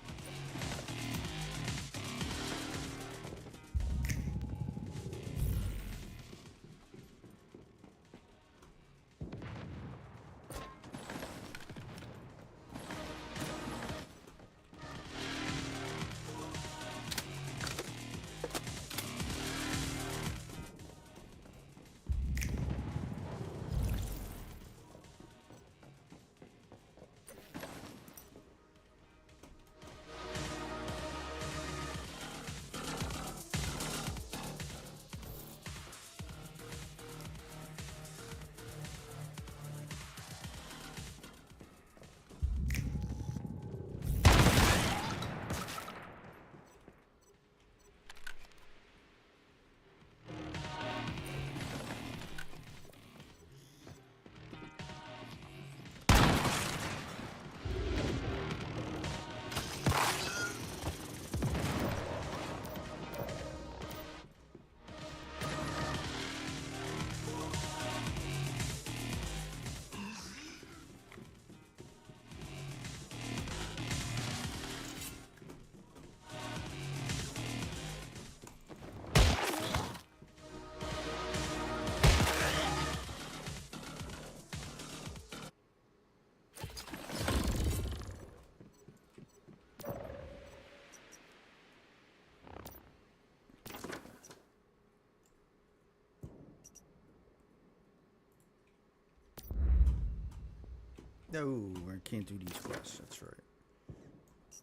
No, I can't do these quests. That's right.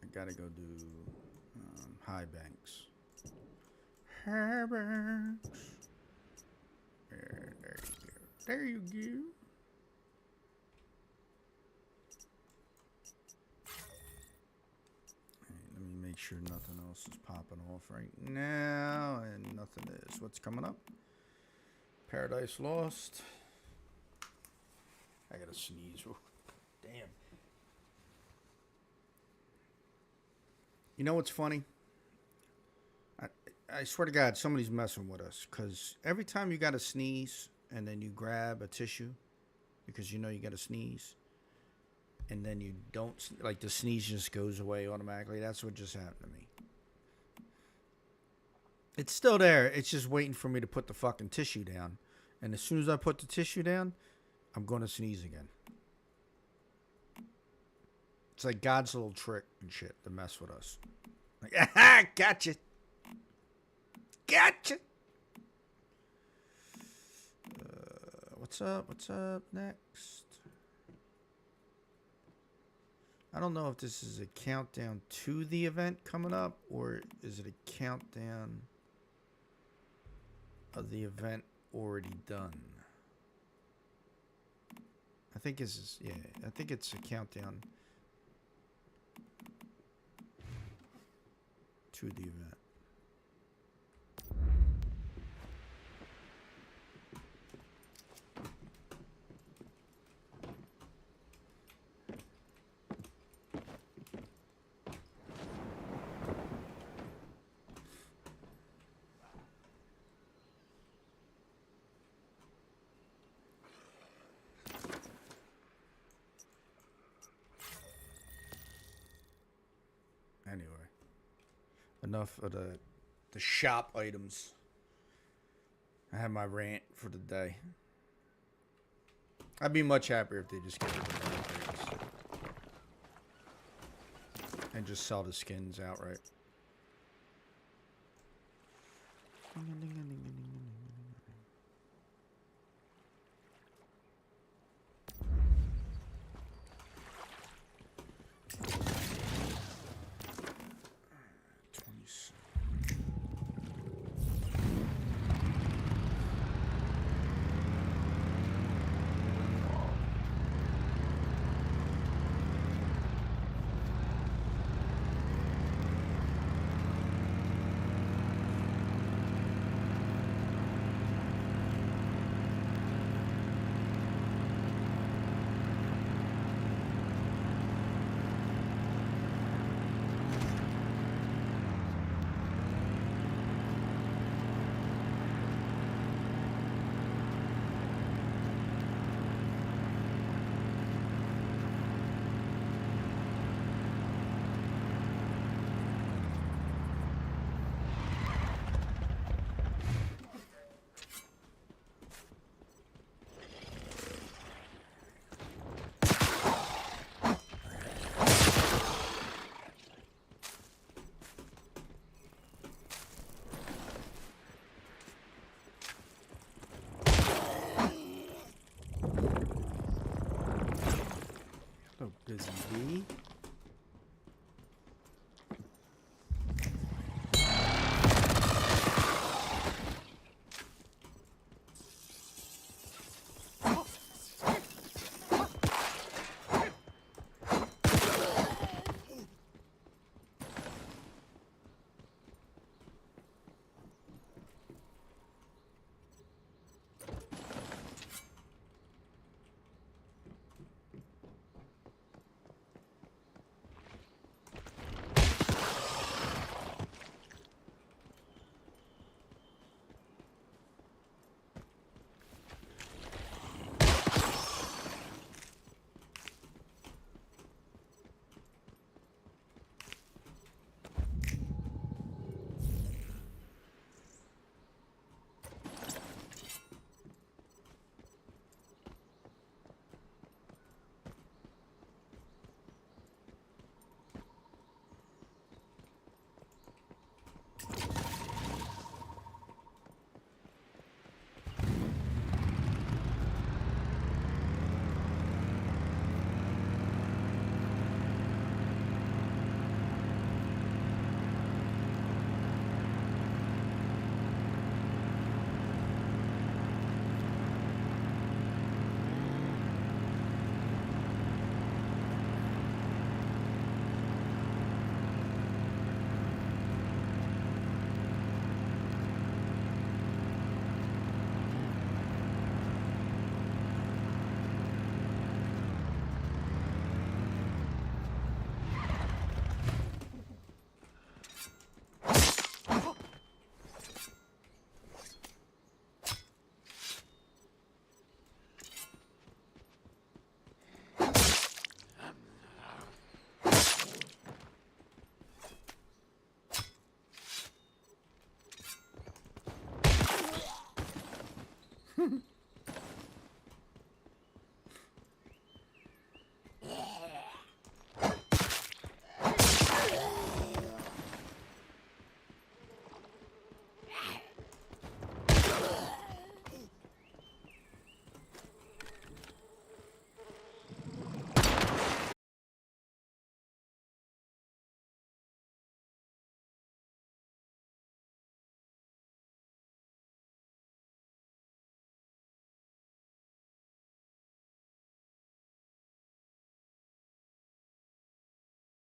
I gotta go do High Banks. High Banks. There you go. There you go. Let me make sure nothing else is popping off right now, and nothing is. What's coming up? Paradise Lost. I gotta sneeze. Ooh, damn. You know what's funny? I swear to God, somebody's messing with us. Because every time you gotta sneeze, and then you grab a tissue, because you know you gotta sneeze, and then you don't, like the sneeze just goes away automatically. That's what just happened to me. It's still there. It's just waiting for me to put the fucking tissue down. And as soon as I put the tissue down, I'm going to sneeze again. It's like God's little trick and shit to mess with us. Like, aha, gotcha. Gotcha. What's up? What's up next? I don't know if this is a countdown to the event coming up, or is it a countdown of the event already done. I think this is, yeah, I think it's a countdown to the event. Anyway, enough of the shop items. I have my rant for the day. I'd be much happier if they just get rid of the upgrades and just sell the skins outright.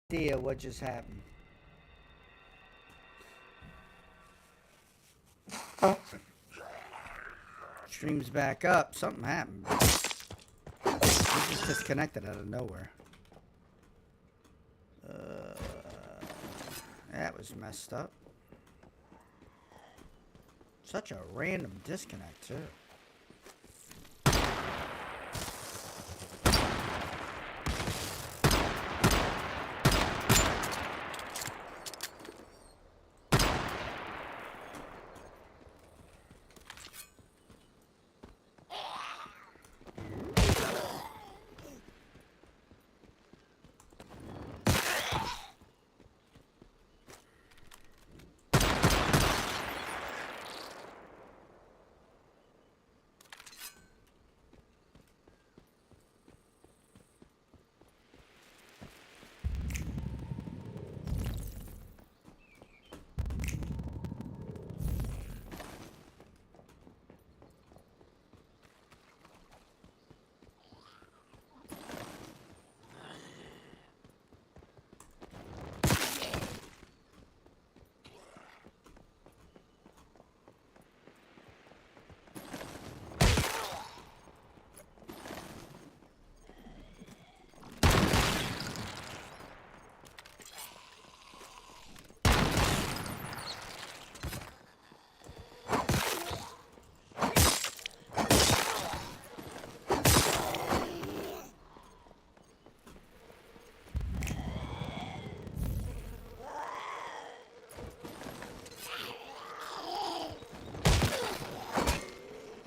Idea what just happened. Stream's back up. Something happened. It just disconnected out of nowhere. That was messed up. Such a random disconnect, too.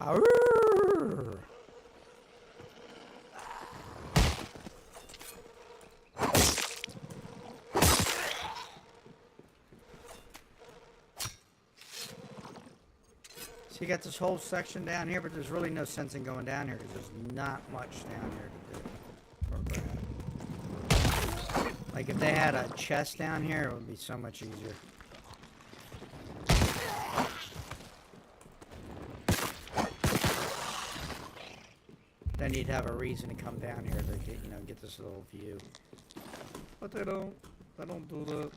Arrgh. So you got this whole section down here, but there's really no sense in going down here because there's not much down here to do. Like if they had a chest down here, it would be so much easier. Then you'd have a reason to come down here to get, get this little view. But they don't do that.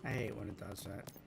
I hate when it does that.